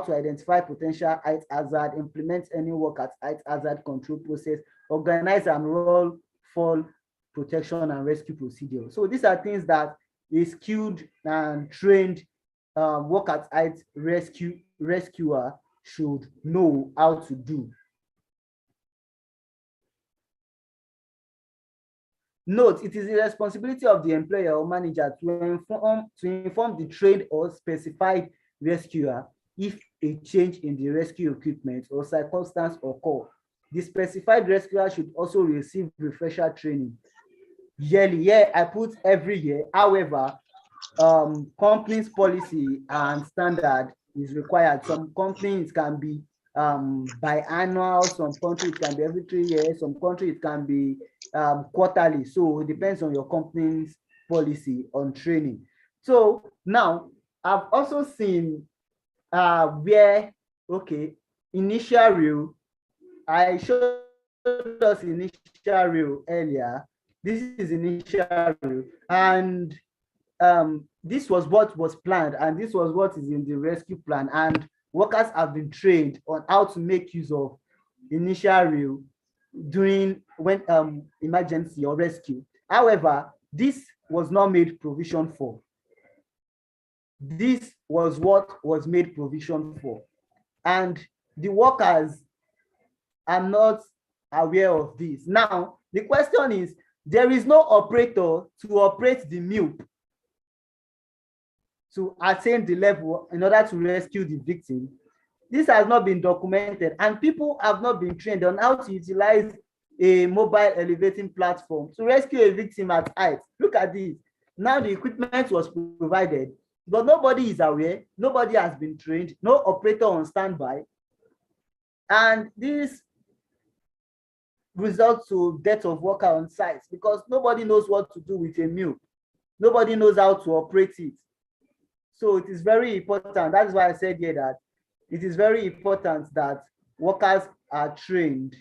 to identify potential height hazard, implement any work at height hazard control process, organize and roll fall protection and rescue procedure. So these are things that a skilled and trained work at height rescuer should know how to do. Note, it is the responsibility of the employer or manager to inform the trained or specified rescuer if a change in the rescue equipment or circumstance occur. The specified rescuer should also receive refresher training yearly. Yeah, I put every year. However, companies' policy and standard is required. Some companies can be biannual, some countries it can be every 3 years, some countries it can be quarterly. So it depends on your company's policy on training. So now I've also seen where, okay, initial rule, I showed us initial rule earlier. This is initial rule, and this was what was planned, and this was what is in the rescue plan, and workers have been trained on how to make use of initial rule during when emergency or rescue. However, this was not made provision for. This was what was made provision for, and the workers are not aware of this. Now, the question is, there is no operator to operate the MUP to attain the level in order to rescue the victim. This has not been documented, and people have not been trained on how to utilize a mobile elevating platform to rescue a victim at height. Look at this. Now the equipment was provided, but nobody is aware, nobody has been trained, no operator on standby, and this results to death of worker on site because nobody knows what to do with a MUP. Nobody knows how to operate it. So it is very important. That is why I said here that it is very important that workers are trained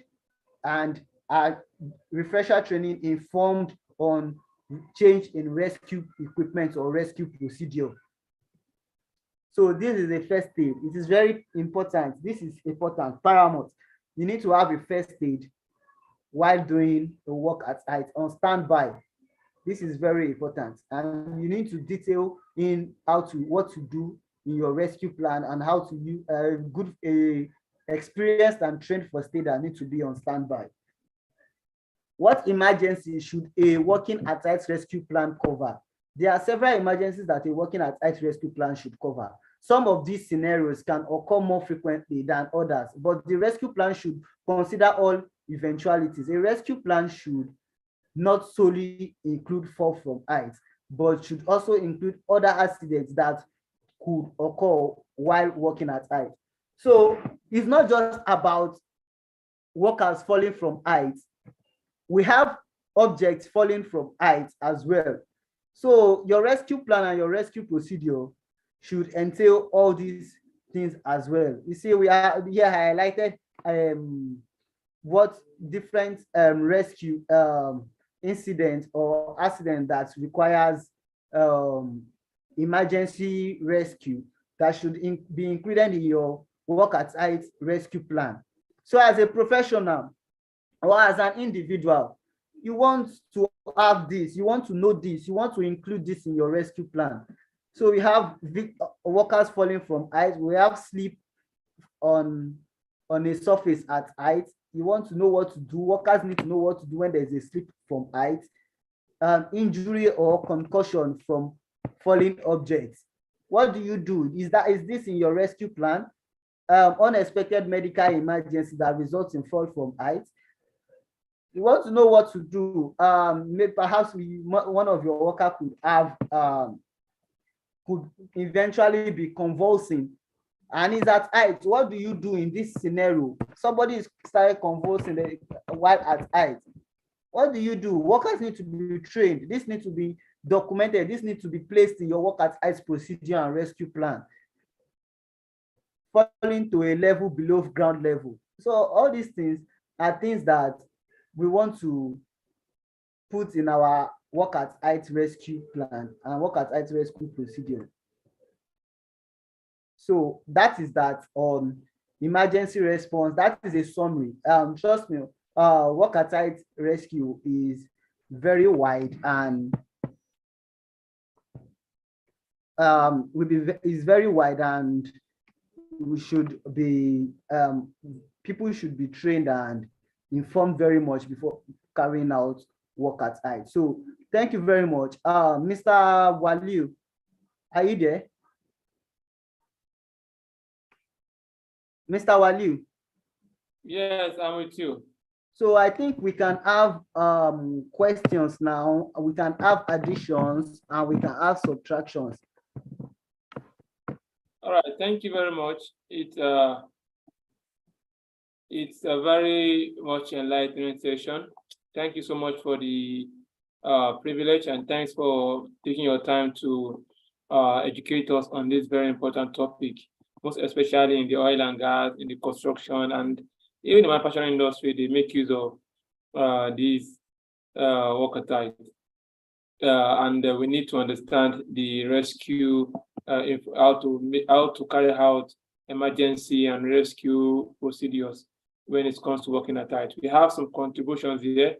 and are refresher training informed on change in rescue equipment or rescue procedure. So this is a first aid. It is very important. This is important, paramount. You need to have a first aid while doing the work at height on standby. This is very important, and you need to detail in what to do in your rescue plan and how to use experienced and trained first aider need to be on standby. What emergencies should a working at height rescue plan cover? There are several emergencies that a working at height rescue plan should cover. Some of these scenarios can occur more frequently than others, but the rescue plan should consider all eventualities. A rescue plan should not solely include fall from height, but should also include other accidents that could occur while working at height. So it's not just about workers falling from height. We have objects falling from height as well. So your rescue plan and your rescue procedure should entail all these things as well. You see, we are here highlighted what different rescue incident or accident that requires emergency rescue that should be included in your work at height rescue plan. So as a professional or as an individual, you want to have this, you want to know this, you want to include this in your rescue plan. So we have workers falling from height. We have sleep on a surface at height. You want to know what to do. Workers need to know what to do when there's a slip from height. Injury or concussion from falling objects. What do you do? Is this in your rescue plan? Unexpected medical emergency that results in fall from height. You want to know what to do. Perhaps one of your workers could eventually be convulsing and is at height. What do you do in this scenario? Somebody is started convulsing while at height. What do you do? Workers need to be trained. This needs to be documented. This needs to be placed in your work at height procedure and rescue plan. Falling to a level below ground level. So all these things are things that we want to put in our work at height rescue plan and work at height rescue procedure. So that is that on emergency response. That is a summary. Trust me, work at height rescue is very wide and is very wide, and we should be people should be trained and informed very much before carrying out work at height. So thank you very much. Mr. Waliu, are you there? Mr. Waliu? Yes, I'm with you. So I think we can have questions now. We can have additions and we can have subtractions. All right, thank you very much. It's a very much enlightening session. Thank you so much for the privilege, and thanks for taking your time to educate us on this very important topic, most especially in the oil and gas, in the construction, and even in the manufacturing industry. They make use of these work at height. And we need to understand the rescue, how to carry out emergency and rescue procedures when it comes to working at height. We have some contributions here.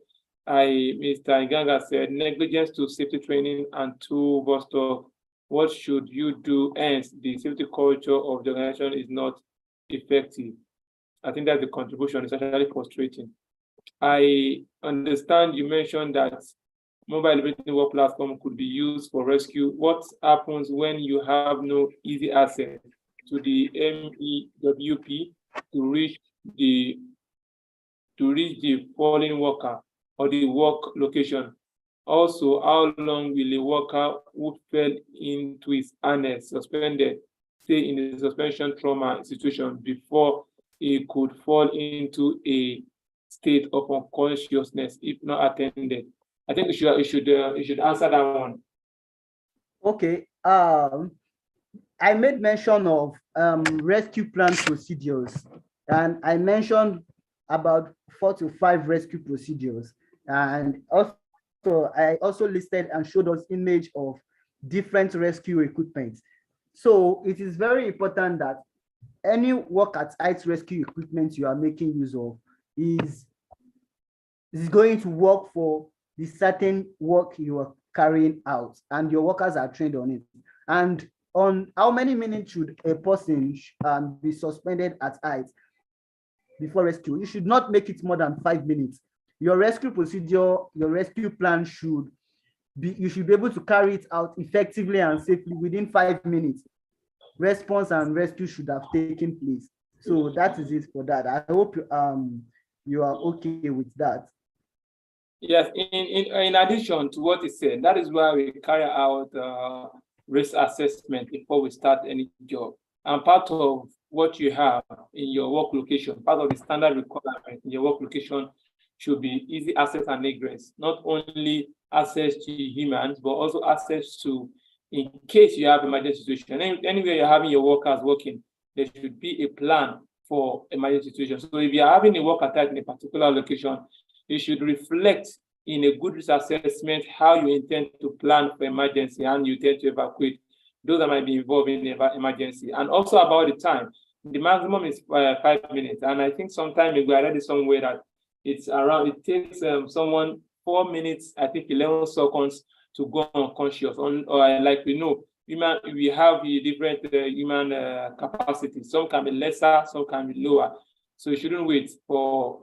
Mr. Iganga said, negligence to safety training and to bus stop. What should you do? Hence, the safety culture of the organization is not effective. I think that's the contribution. It's actually frustrating. I understand you mentioned that mobile liberating work platform could be used for rescue. What happens when you have no easy access to the MEWP to reach the fallen worker or the work location? Also, how long will a worker who fell into his harness suspended stay in the suspension trauma institution before he could fall into a state of unconsciousness if not attended? I think you should answer that one. Okay. I made mention of rescue plan procedures, and I mentioned about 4 to 5 rescue procedures, and also I also listed and showed us image of different rescue equipment. So it is very important that any work at height rescue equipment you are making use of is going to work for the certain work you are carrying out, and your workers are trained on it. And on how many minutes should a person be suspended at height before rescue? You should not make it more than 5 minutes. Your rescue procedure, your rescue plan should be, you should be able to carry it out effectively and safely within 5 minutes. Response and rescue should have taken place. So that is it for that. I hope you are okay with that. Yes, in addition to what he said, that is why we carry out risk assessment before we start any job. And part of what you have in your work location, part of the standard requirement in your work location should be easy access and egress, not only access to humans, but also access to, in case you have emergency situation. Anywhere you're having your workers working, there should be a plan for emergency situations. So if you're having a work attack in a particular location, you should reflect in a good risk assessment how you intend to plan for emergency and you intend to evacuate those that might be involved in the emergency. And also about the time. The maximum is 5 minutes. And I think sometime ago I read it somewhere that it takes someone 4 minutes, I think 11 seconds to go unconscious. Or like we know, we have the different human capacities. Some can be lesser, some can be lower. So you shouldn't wait for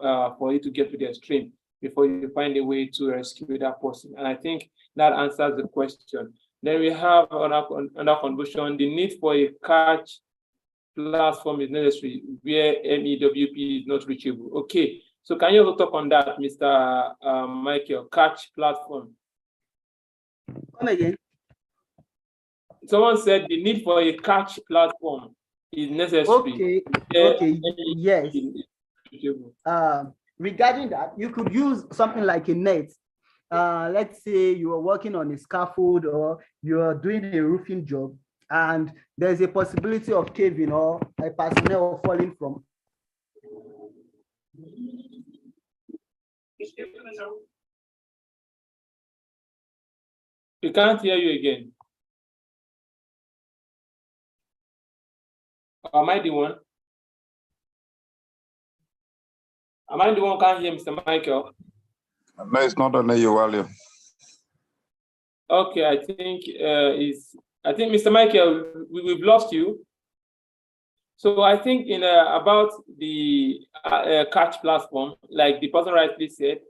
it to get to the extreme before you find a way to rescue that person. And I think that answers the question. Then we have under condition, the need for a catch platform is necessary where MEWP is not reachable. Okay, so can you also talk on that, Mr. Michael, catch platform? Come again. Someone said the need for a catch platform is necessary. Okay, yes. Regarding that, you could use something like a net. Let's say you are working on a scaffold or you are doing a roofing job, and there's a possibility of caving or a personnel falling from. We can't hear you again. Am I the one? Am I the one who can't hear Mr. Michael? No, it's not only you, Walio. Okay, I think Mr. Michael, we've lost you. So I think in about the catch platform, like the person rightly said,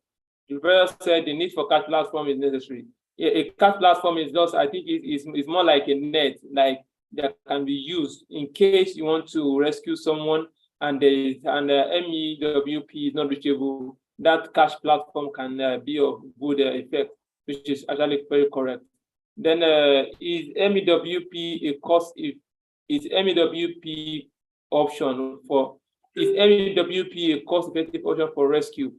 the brother said the need for catch platform is necessary. A catch platform is just, I think, is more like a net, like that can be used in case you want to rescue someone and the MEWP is not reachable. That catch platform can be of good effect, which is actually very correct. Then is MEWP a cost? Is MEWP option for? Is MEWP a cost-effective option for rescue?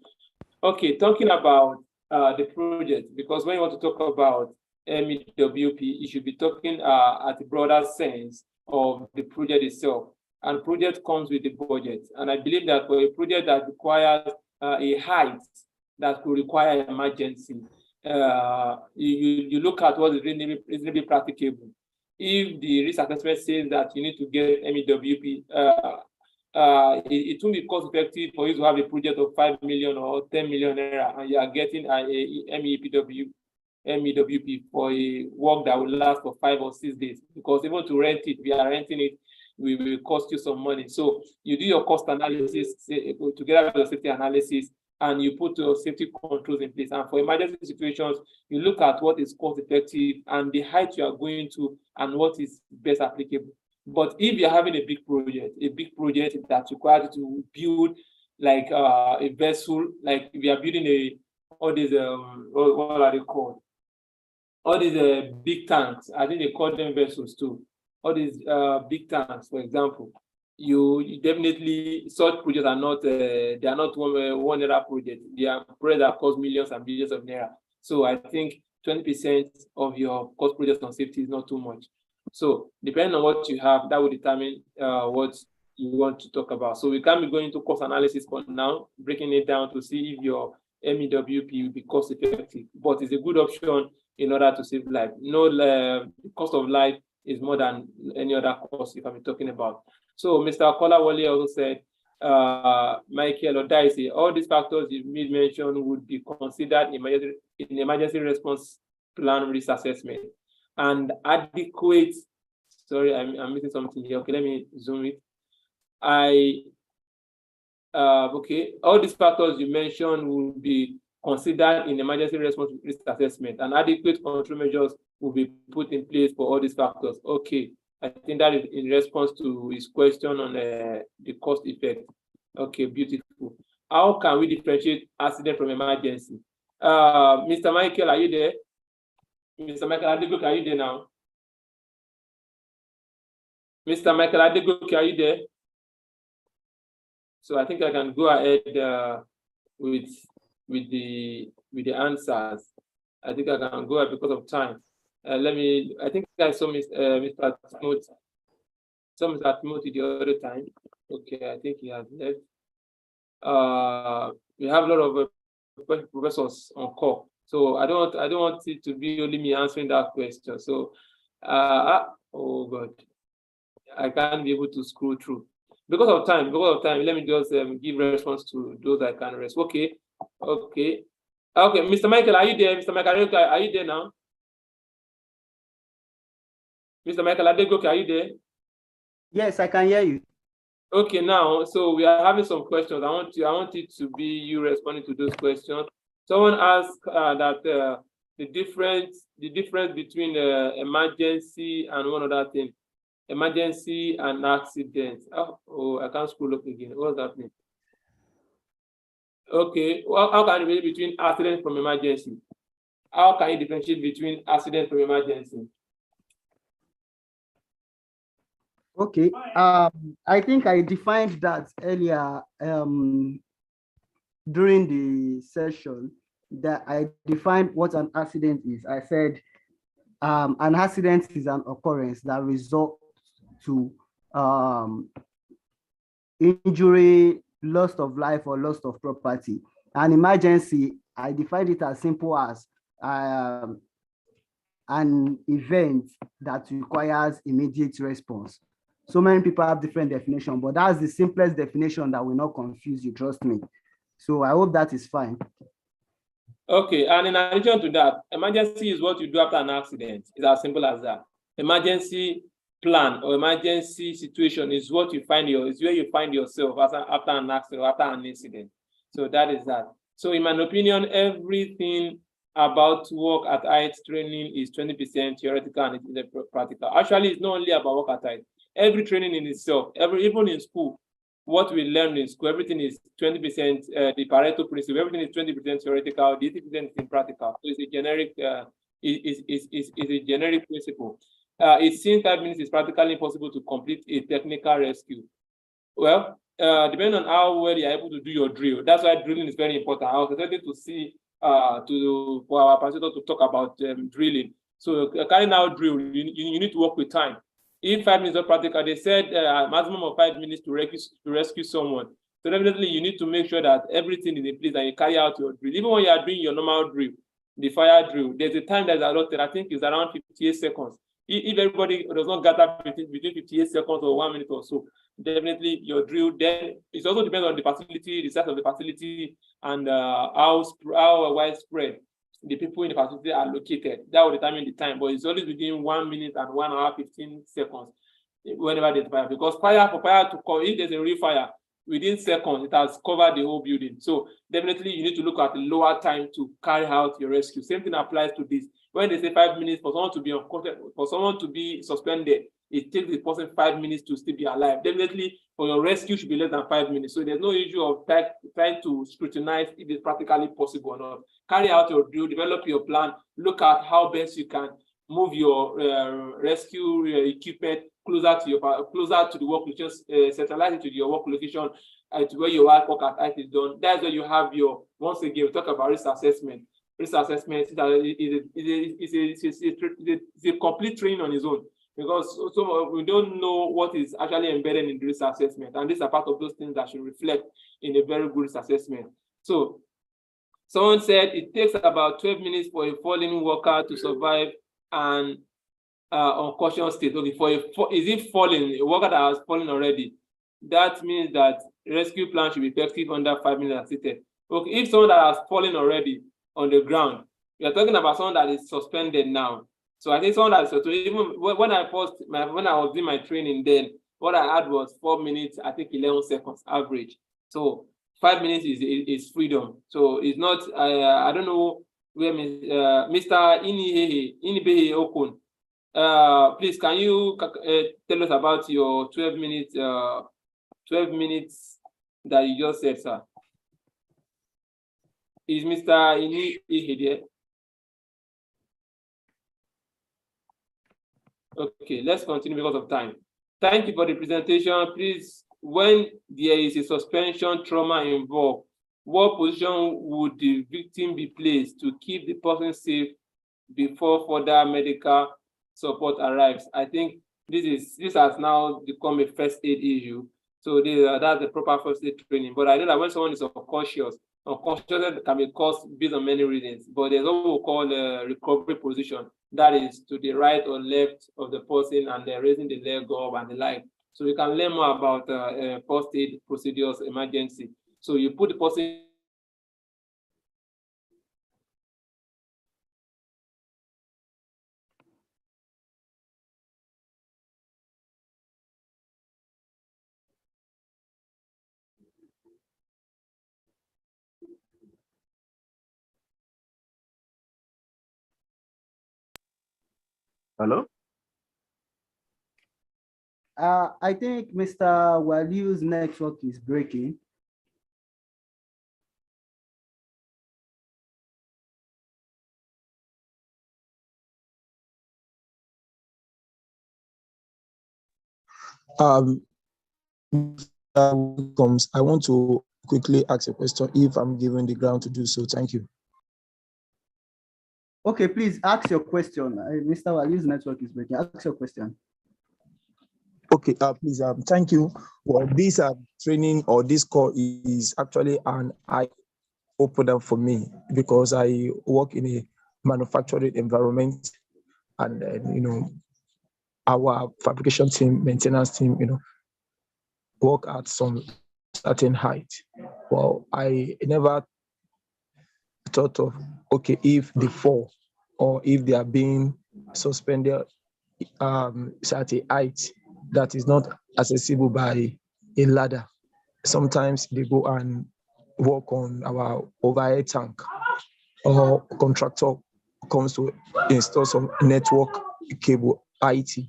Okay, talking about the project, because when you want to talk about MEWP, you should be talking at a broader sense of the project itself. And project comes with the budget. And I believe that for a project that requires a height that could require emergency, you look at what is reasonably practicable. If the risk assessment says that you need to get MEWP, it won't be cost effective for you to have a project of 5 million or 10 million naira, and you are getting a MEWP for a work that will last for 5 or 6 days. Because even to rent it, we are renting it, we will cost you some money. So you do your cost analysis together with your safety analysis, and you put your safety controls in place. And for emergency situations, you look at what is cost effective and the height you are going to and what is best applicable. But if you're having a big project that requires you to build like a vessel, like if you are building all these, what are they called? All these big tanks, I think they call them vessels too. All these big tanks, for example, you definitely, such projects are not, they are not one naira project. They are projects that cost millions and billions of naira. So I think 20% of your cost projects on safety is not too much. So depending on what you have, that will determine what you want to talk about. So we can't be going to cost analysis for now, breaking it down to see if your MEWP will be cost effective, but it's a good option in order to save life. The cost of life is more than any other cost if I'm talking about. So Mr. Kolawole also said, Michael Odaisi, all these factors you mentioned would be considered in emergency response plan risk assessment. And adequate, sorry, I'm missing something here. Okay, let me zoom it. Okay, all these factors you mentioned will be considered in emergency response risk assessment, and adequate control measures will be put in place for all these factors. Okay, I think that is in response to his question on the cost effect. Okay, beautiful. How can we differentiate accident from emergency? Mr. Michael, are you there? Mr. Michael Adegoke, are you there now? Mr. Michael Adegoke, are you there? So I think I can go ahead with the answers. I think I can go ahead because of time. I think I saw Mr. Timothy. Saw Mr. Timothy the other time. Okay, I think he has left. We have a lot of professors on call. So I don't want it to be only me answering that question. So oh God, I can't be able to scroll through. Because of time, let me just give response to those I can rest. Okay. Mr. Michael, are you there? Mr. Michael, are you there now? Mr. Michael Adegoke, are you there? Yes, I can hear you. Okay, now, so we are having some questions. I want it to be you responding to those questions. Someone asked that the difference between emergency and one other thing, emergency and accident. Oh, I can't scroll up again. What's happening? Okay, well, how can you differentiate between accident from emergency? How can you differentiate between accident from emergency? Okay, I think I defined that earlier during the session, that I defined what an accident is. I said an accident is an occurrence that results to injury, loss of life, or loss of property. An emergency, I defined it as simple as an event that requires immediate response. So many people have different definition, but that's the simplest definition that will not confuse you, trust me. So I hope that is fine. Okay, and in addition to that, emergency is what you do after an accident. It's as simple as that. Emergency plan or emergency situation is what you find is where you find yourself after an accident or after an incident. So that is that. So in my opinion, everything about work at height training is 20% theoretical and it's practical. Actually, it's not only about work at height. Every training in itself, even in school, what we learn in school, everything is 20%, the Pareto principle, everything is 20% theoretical, the 80% is impractical. So it's a generic, is a generic principle. It seems 5 minutes is practically impossible to complete a technical rescue. Well, depending on how well you're able to do your drill, that's why drilling is very important. I was excited to see, for our facilitator to talk about drilling. So carrying out drill, you need to work with time. If 5 minutes are practical, they said maximum of 5 minutes to rescue someone. So definitely you need to make sure that everything is in place and you carry out your drill. Even when you are doing your normal drill, the fire drill, there's a time that's allotted. I think it's around 58 seconds. If everybody does not gather between 58 seconds or 1 minute or so, definitely your drill, then it also depends on the facility, the size of the facility, and how widespread the people in the facility are located. That will determine the time, but it's always within 1 minute and 1 hour, 15 seconds whenever there's fire. Because for fire to come, if there's a real fire, within seconds, it has covered the whole building. So definitely you need to look at the lower time to carry out your rescue. Same thing applies to this. When they say 5 minutes for someone to be unconscious, for someone to be suspended, it takes the person 5 minutes to still be alive. Definitely for your rescue should be less than 5 minutes. So there's no issue of trying to scrutinize if it's practically possible or not. Carry out your drill, develop your plan, look at how best you can move your rescue equipment closer to the work location, centralize it to your work location, to where your work at height is done. That's where you have your, once again, we talk about risk assessment. Risk assessment is a complete training on its own, because we don't know what is actually embedded in the risk assessment, and these are part of those things that should reflect in a very good risk assessment. So someone said it takes about 12 minutes for a falling worker to survive an unconscious state. Okay, is it falling, a worker that has fallen already? That means that rescue plan should be effective under 5 minutes seated. Okay, if someone that has fallen already on the ground, we are talking about someone that is suspended now. So I think someone that is, so even when I was doing my training, then what I had was 4 minutes, I think 11 seconds average. So 5 minutes is freedom. So it's not, I don't know where Mr. Inibehe Okun. Please, can you tell us about your 12 minutes that you just said, sir? Is Mr. Inibehe there? Okay, let's continue because of time. Thank you for the presentation. Please, when there is a suspension trauma involved, what position would the victim be placed to keep the person safe before further medical support arrives? I think this has now become a first aid issue. So that's the proper first aid training. But I know that when someone is unconscious can be caused based on many reasons. But there's what we call a recovery position. That is to the right or left of the person, and they're raising the leg up and the like. So we can learn more about first aid procedures, emergency. So you put the person Hello? I think Mr. Waliu's network is breaking. Comes. I want to quickly ask a question if I'm given the ground to do so. Thank you. Okay, please ask your question. Mr. Waliu's network is breaking. Ask your question. Okay, please, thank you. Well, this training or this call is actually an eye opener for me because I work in a manufacturing environment, and our fabrication team, maintenance team, work at some certain height. Well, I never thought of, okay, if they fall or if they are being suspended at a height that is not accessible by a ladder. Sometimes they go and work on our overhead tank, or contractor comes to install some network cable IT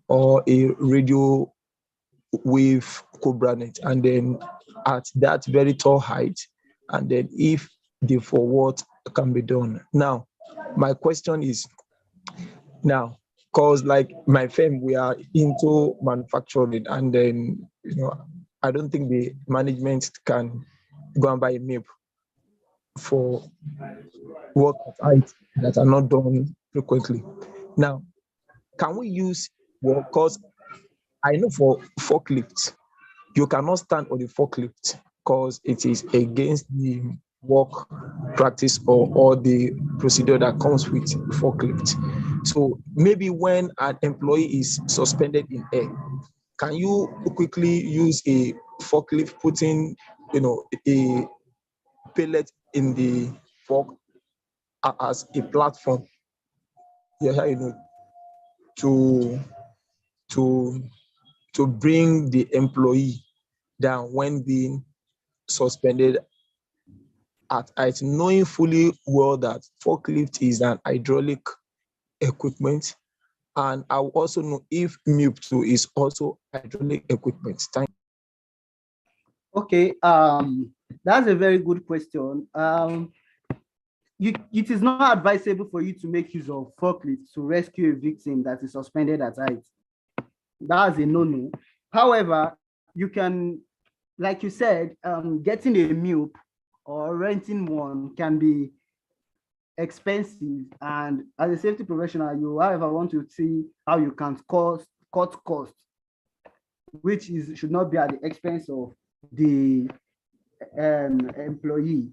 or a radio wave Cobra net, and then at that very tall height, and then if the forward can be done. Now, my question is, now, because like my firm, we are into manufacturing, and then I don't think the management can go and buy a MIP for work at height that are not done frequently. Now, can we use, well, because I know for forklifts, you cannot stand on the forklift because it is against the work practice or the procedure that comes with forklift. So maybe when an employee is suspended in air, can you quickly use a forklift, putting a pellet in the fork as a platform, to bring the employee down when being suspended at height, knowing fully well that forklift is an hydraulic equipment, and I will also know if MIP2 is also hydraulic equipment. Thank you. Okay, that's a very good question. It is not advisable for you to make use of forklift to rescue a victim that is suspended at height. That's a no-no. However, you can, like you said, getting a MIP or renting one can be expensive, and as a safety professional, you however want to see how you can cut costs, which should not be at the expense of the employee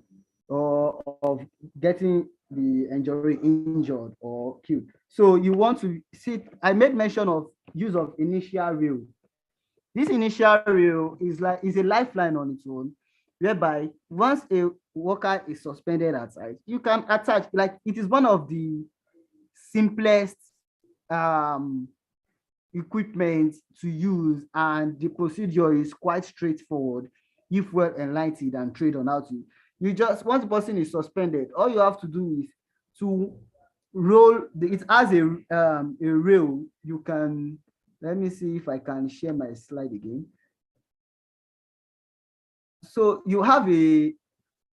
or of getting the injured or killed. So you want to see, I made mention of use of initial reel. This initial reel is a lifeline on its own, whereby once a worker is suspended at height, you can attach, like it is one of the simplest equipment to use, and the procedure is quite straightforward if well enlightened and trained on how to. You just, once the person is suspended, all you have to do is to roll it as a rail. You can, let me see if I can share my slide again. So you have a,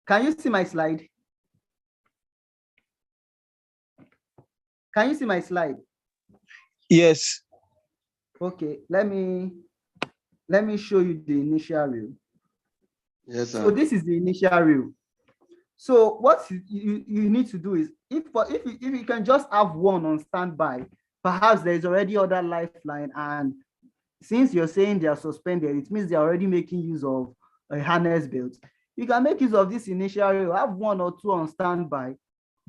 can you see my slide? Can you see my slide? Yes. Okay, let me show you the initial reel. Yes, sir. So this is the initial reel. So what you need to do is, if you can just have one on standby, perhaps there is already other lifeline, and since you're saying they are suspended, it means they're already making use of a harness belt. You can make use of this initial reel, have one or two on standby.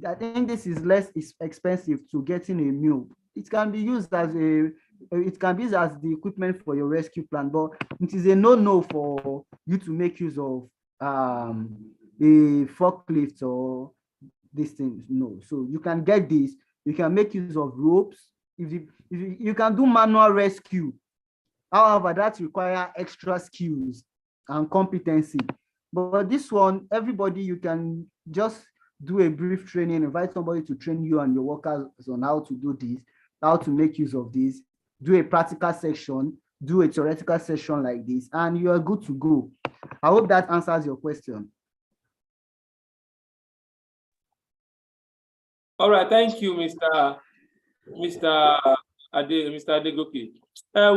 I think this is less expensive to getting a MIP. It can be used as the equipment for your rescue plan, but it is a no-no for you to make use of a forklift or these things. No. So you can get this. You can make use of ropes. If you can do manual rescue. However, that requires extra skills and competency. But this one, everybody, you can just do a brief training, invite somebody to train you and your workers on how to do this. how to make use of this, do a practical section, do a theoretical session like this, and you are good to go. I hope that answers your question. All right, thank you, Mr. Adegoke.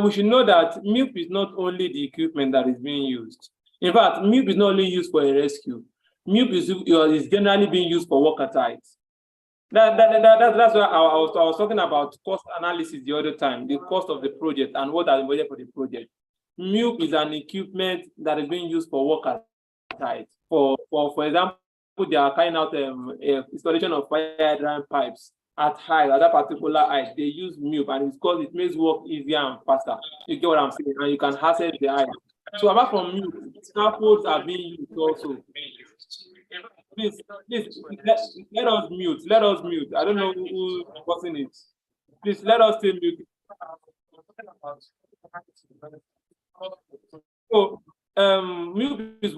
We should know that MIP is not only the equipment that is being used. In fact, MIP is not only used for a rescue. MIP is generally being used for worker types. That's why I was talking about cost analysis the other time, the cost of the project and what are the budget for the project. MIP is an equipment that is being used for worker types. For example, they are carrying out installation of fire hydrant pipes at that particular height. They use MIP, and it's because it makes work easier and faster. You get what I'm saying? And you can access the height. So apart from MIP, scaffolds are being used also. Please, let us mute. Let us mute. I don't know who is causing it. Please let us stay mute. So MIP is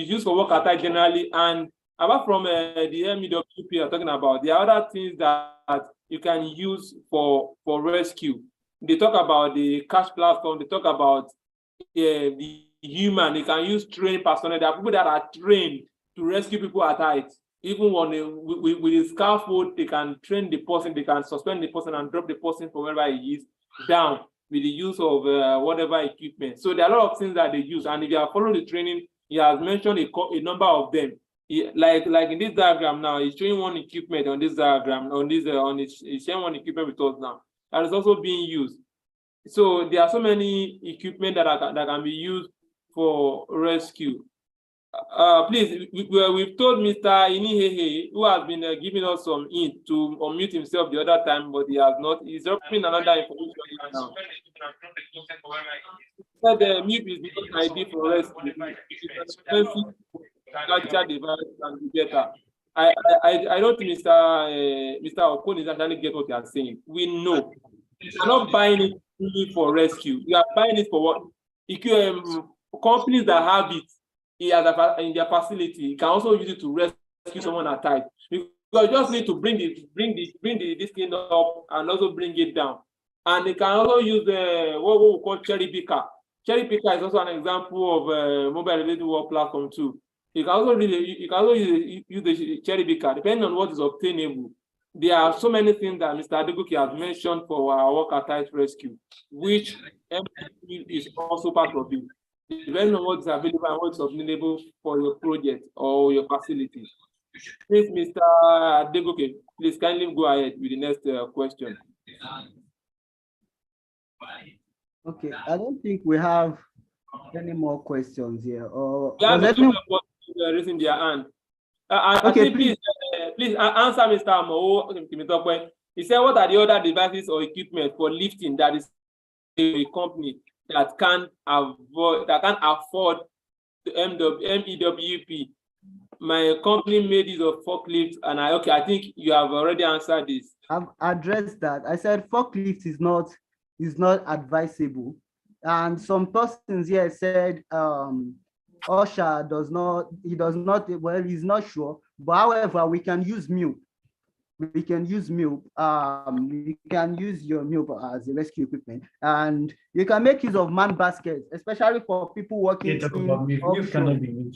used for work attack generally, and apart from the MEWP are talking about, there are other things that you can use for rescue. They talk about the cash platform. They talk about the human. They can use trained personnel. There are people that are trained to rescue people at height. Even when with a scaffold, they can train the person. They can suspend the person and drop the person from wherever he is down with the use of whatever equipment. So there are a lot of things that they use. And if you are following the training, he has mentioned a number of them. Like in this diagram now, he's showing one equipment on this diagram, he's showing one equipment with us now. That is also being used. So there are so many equipment that can be used for rescue. Please, we've told Mr. Inihehe, who has been giving us some hint to unmute himself the other time, but he has not. He's dropping another information now. Said the MIP is not ideal for rescue. Device can be better. I don't think Mr. Okon is actually get what you are saying. We know you are not buying it only for rescue. You are buying it for what? Companies that have it in their facility, you can also use it to rescue someone at tight. Because you just need to bring this thing up and also bring it down. And they can also use what we call cherry picker. Cherry picker is also an example of mobile related work platform too. You can also use the cherry picker depending on what is obtainable. There are so many things that Mr. Adegoke has mentioned for our work at tight rescue, which is also part of it. Depending on what is available and what is obtainable for your project or your facility. Please, Mr. Adegoke, please kindly go ahead with the next question. Okay, I don't think we have any more questions here. Or raising their hand. Okay, please answer Mr. Amo. He said, what are the other devices or equipment for lifting that is a company that can afford the MEWP? My company made use of forklift, and I think you have already answered this. I've addressed that. I said forklift is not advisable, and some persons here said OSHA does not. Well, he's not sure. But however, we can use MIP. We can use MIP. You can use your MIP as a rescue equipment, and you can make use of man baskets, especially for people working in.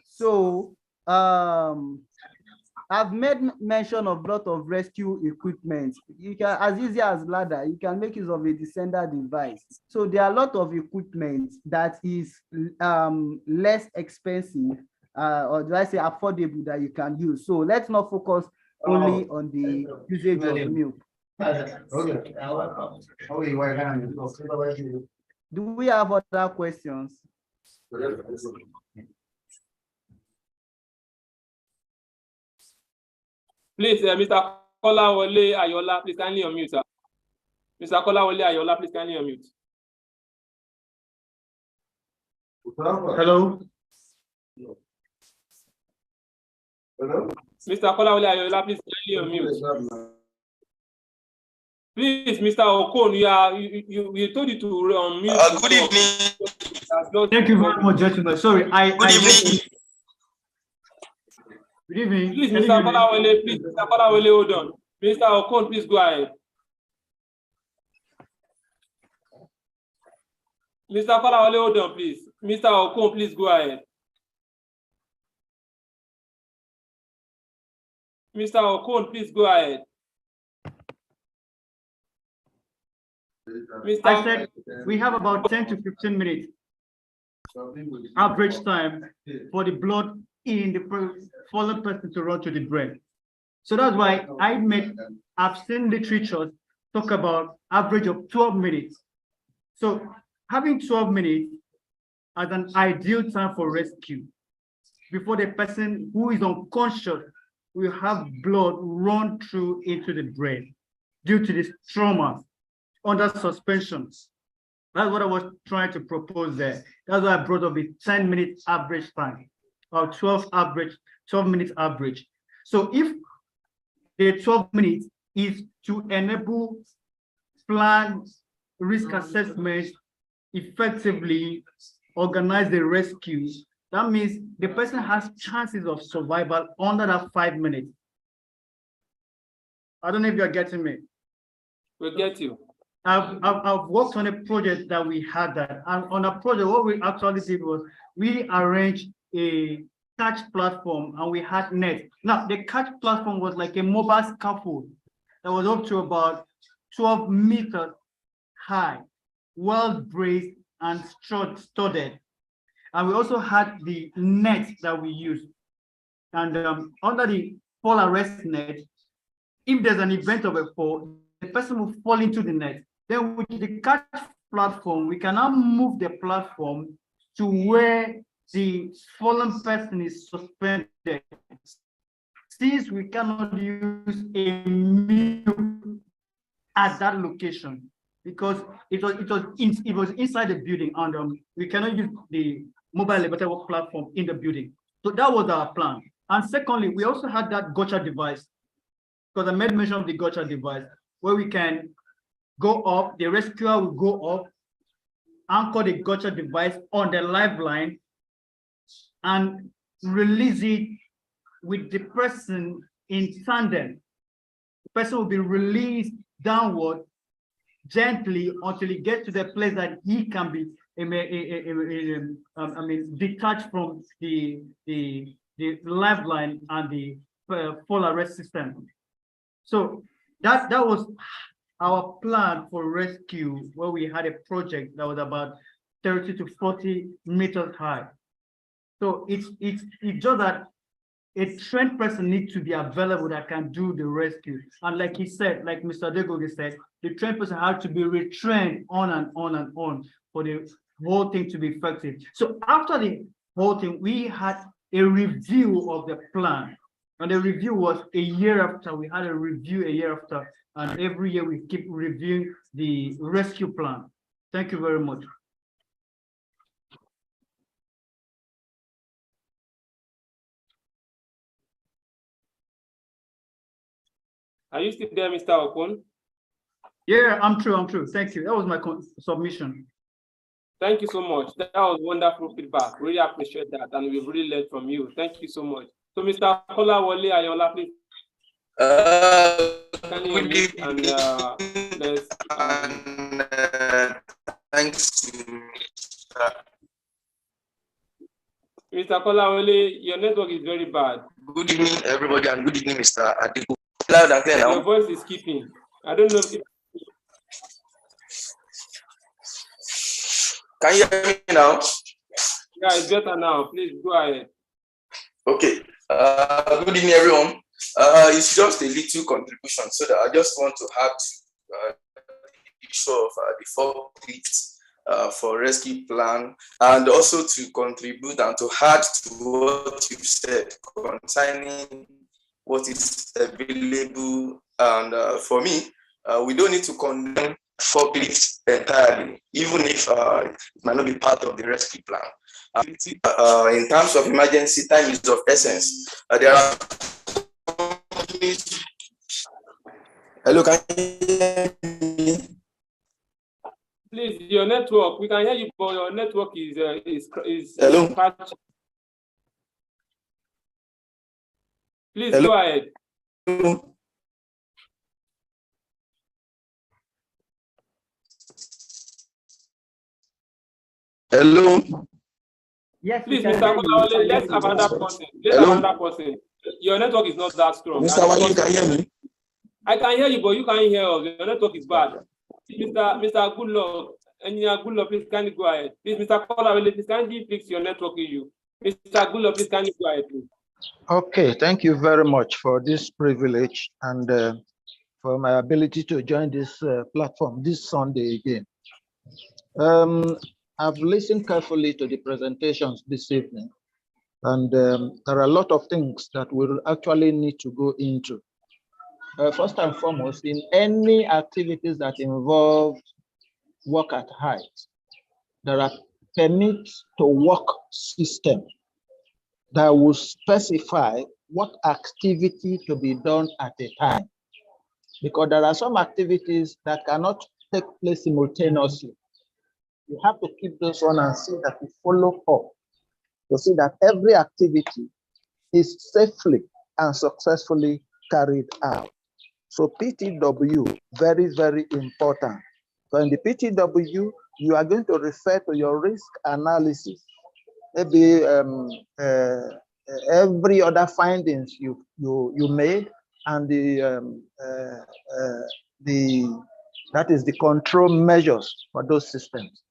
So I've made mention of a lot of rescue equipment. You can, as easy as ladder, you can make use of a descender device. So there are a lot of equipment that is less expensive, or do I say affordable, that you can use. So let's not focus only on the usage of MIP. Do we have other questions? Please, Mr. Kolawole Ayola, please kindly unmute, sir. Mr. Kolawole Ayola, please kindly unmute. Hello. Hello. Mr. Kolawole Ayola, please kindly unmute. Please, Mr. Okon, we told you to unmute. Good evening. Thank you very much, gentlemen. Sorry, Good evening. Good evening. Please, Mr. Kolawole, hold on. Mr. Okon, please go ahead. Mr. Kolawole, hold on, please. Mr. Okon, please go ahead. Mr. Okon, please go ahead. I said we have about 10 to 15 minutes average time for the blood in the fallen person to run to the brain. So that's why I've seen literature talk about average of 12 minutes. So having 12 minutes as an ideal time for rescue before the person who is unconscious will have blood run through into the brain due to this trauma under suspension. That's what I was trying to propose there. That's why I brought up the 10 minutes average time or 12 minutes average. So if the 12 minutes is to enable plan risk assessment, effectively organize the rescue, that means the person has chances of survival under that 5 minutes. I don't know if you're getting me. We'll get you. I've worked on a project that we had that, and on a project, what we actually did was we arranged a catch platform and we had net. Now, the catch platform was like a mobile scaffold that was up to about 12 meters high, well braced and studded. And we also had the net that we used. And under the fall arrest net, if there's an event of a fall, the person will fall into the net. Then with the catch platform, we can now move the platform to where the fallen person is suspended. Since we cannot use a mute at that location because it was inside the building, and we cannot use the mobile elevator platform in the building. So that was our plan. And secondly, we also had that gotcha device, because I made mention of the gotcha device, where we can go up, the rescuer will go up, anchor the gotcha device on the lifeline, and release it with the person in tandem. The person will be released downward gently until he gets to the place that he can be detached from the lifeline and the fall arrest system. So that was our plan for rescue, where we had a project that was about 30 to 40 meters high. So it's just that a trained person needs to be available that can do the rescue. And like he said, like Mr. Degoge said, the trained person had to be retrained on and on and on for the whole thing to be effective. So after the whole thing, we had a review of the plan. And the review was a year after. We had a review a year after. And every year we keep reviewing the rescue plan. Thank you very much. Are you still there, Mr. Okon? Yeah, I'm true. Thank you. That was my submission. Thank you so much. That was wonderful feedback. Really appreciate that. And we've really learned from you. Thank you so much. So, Mr. Kolawole Ayola, please. Can you unmute and let's. Thanks to Mr. Kolawole, your network is very bad. Good evening, everybody, and good evening, Mr. Adiku. Loud and clear now. Your voice is keeping. I don't know if. Can you hear me now? Yeah, it's better now. Please go ahead. Okay. Good evening, everyone. It's just a little contribution, so that I just want to add the issue of the forklift for rescue plan, and also to contribute and to add to what you said concerning what is available. And for me, we don't need to condemn forklift entirely, even if it might not be part of the rescue plan. In terms of emergency, time is of essence. There are hello, can you hear me? Please, your network. We can hear you, but your network is hello. Please hello. Go ahead. Hello. Hello. Yes, please, Mr. Kolawole, let's have another person. Let's have another person. Your network is not that strong. Mr. Wale, you can hear me? I can hear you, but you can't hear us. Your network is bad. Mr. Goodluck, Engineer Goodluck, please can you go ahead? Please, Mr. Kolawole, please can you fix your network issue? Mr. Goodluck, please can you go ahead, please? Okay, thank you very much for this privilege and for my ability to join this platform this Sunday again. I've listened carefully to the presentations this evening, and there are a lot of things that we'll actually need to go into. First and foremost, in any activities that involve work at height, there are permits to work system that will specify what activity to be done at a time. Because there are some activities that cannot take place simultaneously. You have to keep those on and see that you follow up to see that every activity is safely and successfully carried out. So PTW, very, very important. So in the PTW, you are going to refer to your risk analysis, maybe every other findings you made, and that is the control measures for those systems.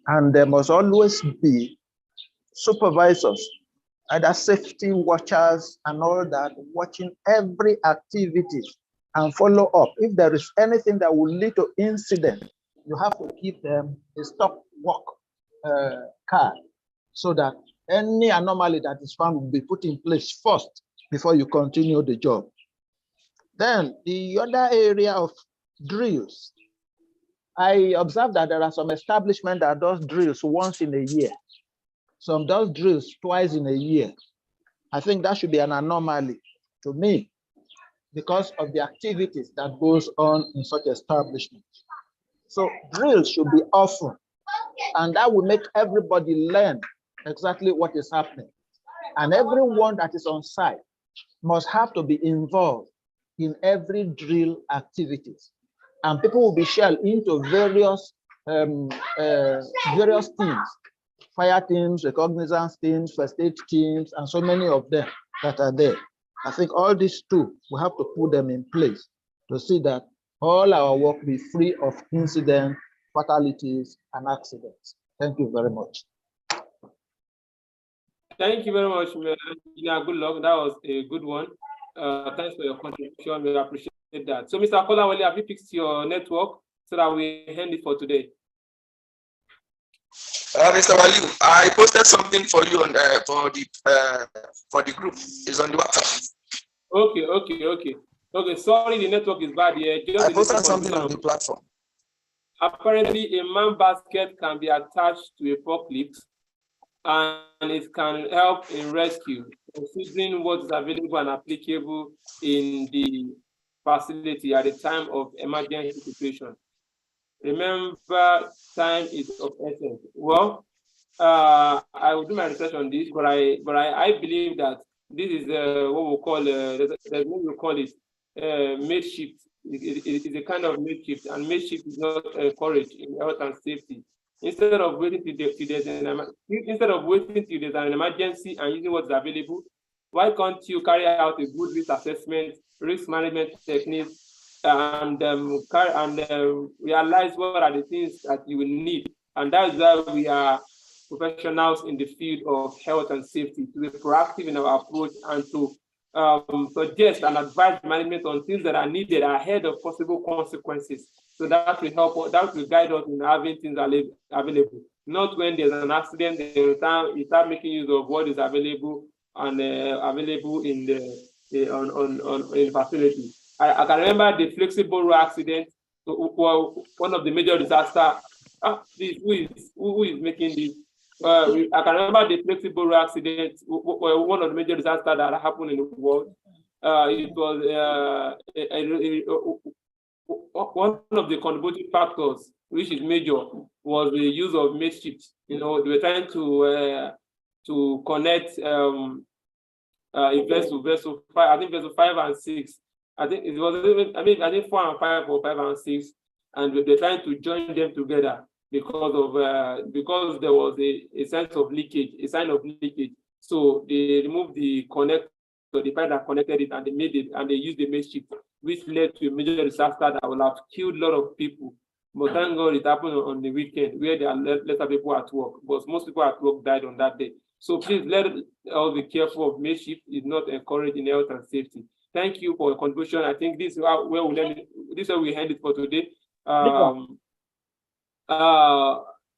And there must always be supervisors, either safety watchers and all that, watching every activity and follow up. If there is anything that will lead to incident, you have to give them a stop work card so that any anomaly that is found will be put in place first before you continue the job. Then the other area of drills, I observed that there are some establishments that does drills once in a year. Some does drills twice in a year. I think that should be an anomaly to me because of the activities that goes on in such establishments. So drills should be often, and that will make everybody learn exactly what is happening. And everyone that is on site must have to be involved in every drill activities. And people will be shared into various teams, fire teams, recognizance teams, first aid teams, and so many of them that are there. I think all these two, we have to put them in place to see that all our work be free of incident, fatalities, and accidents. Thank you very much. Thank you very much, Engineer Goodluck. That was a good one. Thanks for your contribution. We appreciate that. So, Mr. Kolawole, have you fixed your network so that we end it for today? Mr. Waliu, I posted something for you on for the group. It's on the WhatsApp. Okay. Sorry, the network is bad here. I posted something on the platform. Apparently, a man basket can be attached to a forklift, and it can help in rescue, considering what is available and applicable in the facility at the time of emergency situation. Remember, time is of essence. Well, I will do my research on this, but I believe that this is what we call makeshift. It is a kind of makeshift, and makeshift is not encouraged in health and safety. Instead of waiting till there's an emergency and using what's available, why can't you carry out a good risk assessment, risk management techniques, and realize what are the things that you will need? And that's why we are professionals in the field of health and safety, to be proactive in our approach and to suggest and advise management on things that are needed ahead of possible consequences. So that will help, that will guide us in having things available. Not when there's an accident, you start making use of what is available and available in the facility. I can remember the flexible road accident, one of the major disasters. Who is making this? I can remember the flexible road accident, one of the major disasters that happened in the world. It was one of the contributing factors, which is major, was the use of makeshift. They were trying to connect a vessel 5, I think vessel 5 and 6. I think it was, I think 4 and 5 or 5 and 6, and they're trying to join them together. because there was a sense of leakage, a sign of leakage. So they removed the connector, the pipe that connected it, and they made it, and they used the makeshift, which led to a major disaster that would have killed a lot of people. But thank God it happened on the weekend where there are lesser people at work, but most people at work died on that day. So please let us be careful of makeshift. It's not encouraged in health and safety. Thank you for your contribution. I think this is where we learn it. This is where we end it for today.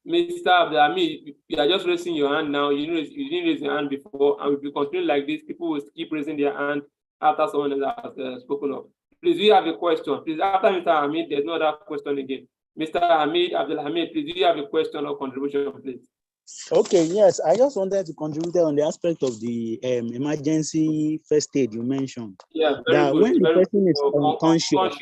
Mr. Abdelhamid, you are just raising your hand now. You didn't raise your hand before, and if you continue like this, people will keep raising their hand after someone else has spoken up. Please, we have a question. Please, after Mr. Hamid, there's no other question again. Mr. Hamid, Abdelhamid, please, do you have a question or contribution, please? Okay, yes, I just wanted to contribute on the aspect of the emergency first aid you mentioned. Yeah, very good. When the person is unconscious,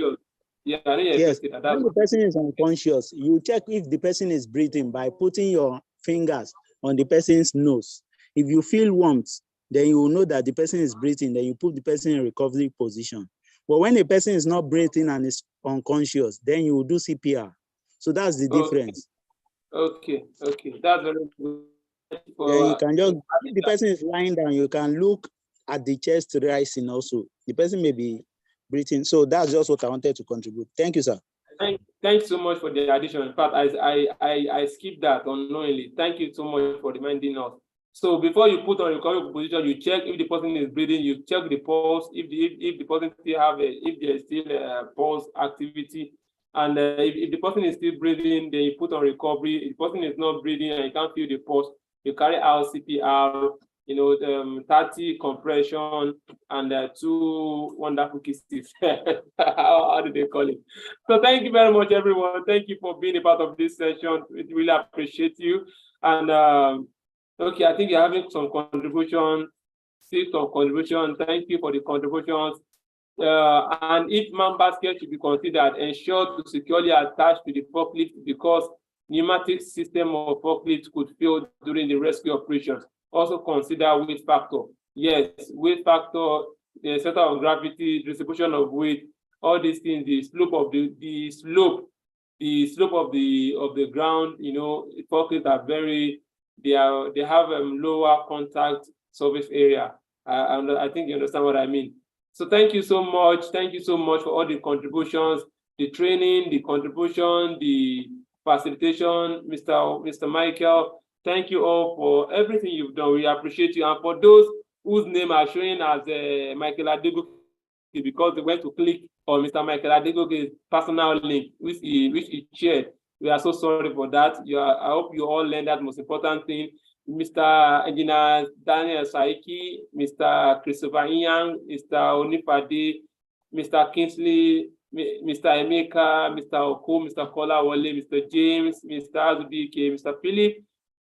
yes, when the person is unconscious, you check if the person is breathing by putting your fingers on the person's nose. If you feel warmth, then you will know that the person is breathing, then you put the person in recovery position. But when a person is not breathing and is unconscious, then you will do CPR. So that's the difference. Okay, that's very good. Then you can just, if the person is lying down, you can look at the chest rising also. The person may be breathing. So that's just what I wanted to contribute. Thank you, sir. Thanks so much for the addition. In fact, I skipped that unknowingly. Thank you so much for reminding us. So before you put on recovery position, you check if the person is breathing. You check the pulse. If the person still have if there is still a pulse activity, and if the person is still breathing, then you put on recovery. If the person is not breathing and you can't feel the pulse, you carry out CPR. 30 compression and 2 wonderful kisses. How do they call it? So thank you very much, everyone. Thank you for being a part of this session. We really appreciate you. And okay, I think you're having some contribution. Thank you for the contributions. And if man basket should be considered, ensure to securely attach to the forklift because pneumatic system of forklift could fail during the rescue operations. Also consider weight factor. Yes, weight factor, the center of gravity, distribution of weight, all these things, the slope of the slope of the ground. Forklifts are they have lower contact surface area. I think you understand what I mean. So thank you so much. Thank you so much for all the contributions, the training, the contribution, the facilitation, Mr. Michael. Thank you all for everything you've done. We appreciate you. And for those whose name are showing as Michael Adegoke, because they went to click on Mr. Michael Adegoke's personal link, which he shared. We are so sorry for that. I hope you all learned that most important thing. Mr. Engineer Daniel Saiki, Mr. Christopher Inyang, Mr. Onifade, Mr. Kingsley, Mr. Emeka, Mr. Oko, Mr. Kola Wale, Mr. James, Mr. Azubike, Mr. Philip,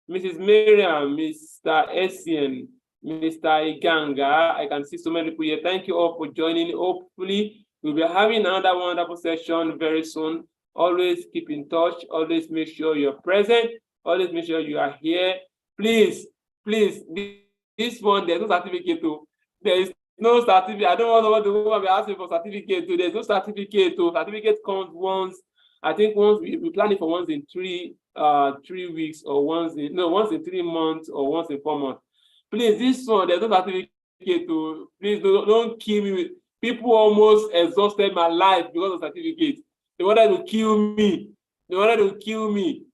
Mrs. Miriam, Mr. Essien, Mr. Iganga. I can see so many people here. Thank you all for joining. Hopefully, we'll be having another wonderful session very soon. Always keep in touch. Always make sure you're present. Always make sure you are here. Please, this one, there's no certificate too. There is no certificate. I don't want to be asking for certificate too. There's no certificate too. Certificate comes once. I think once we plan it for once in 3 weeks or once in 3 months or once in 4 months. Please, this one, there's no certificate to. Please don't kill me with. People almost exhausted my life because of certificates. They wanted to kill me. They wanted to kill me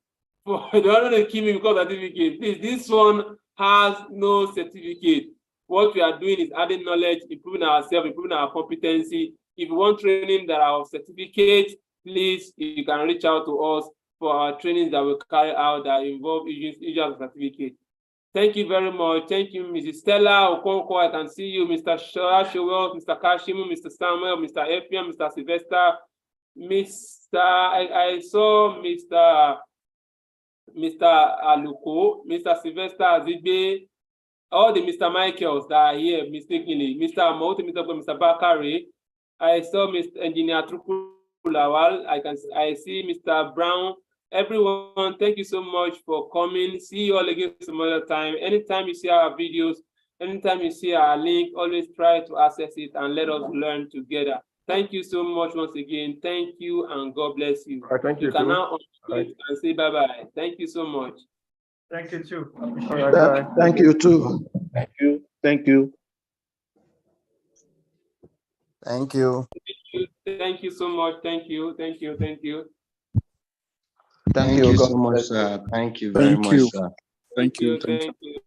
because of certificate. Please, this one has no certificate. What we are doing is adding knowledge, improving ourselves, improving our competency. If you want training that are of certificate, please, you can reach out to us for our trainings that we carry out that involve issues of certificate. Thank you very much. Thank you, Mrs. Stella Okonkwo. I can see you, Mr. Showell, Mr. Kashimu, Mr. Samuel, Mr. Efiam, Mr. Sylvester, I saw Mr. Aluko, Mr. Sylvester Azibe, all the Mr. Michaels that are here mistakenly, Mr. Amoti, Mr. Bakari. I saw Mr. Engineer Trukulawal. I see Mr. Brown. Everyone, thank you so much for coming. See you all again some other time. Anytime you see our videos, anytime you see our link, always try to access it and let us learn together. Thank you so much once again. Thank you and God bless you. Thank you. You can too. now unmute and say bye-bye. Thank you so much. Thank you too. All Appreciate right, it. bye. Thank you too. Thank you. Thank you. Thank you. Thank you so much. Thank you. Thank you. Thank you. Thank Thank you. you God so much, bless you. sir. Thank you very Thank much, you. sir. Thank you. Thank you. Thank you.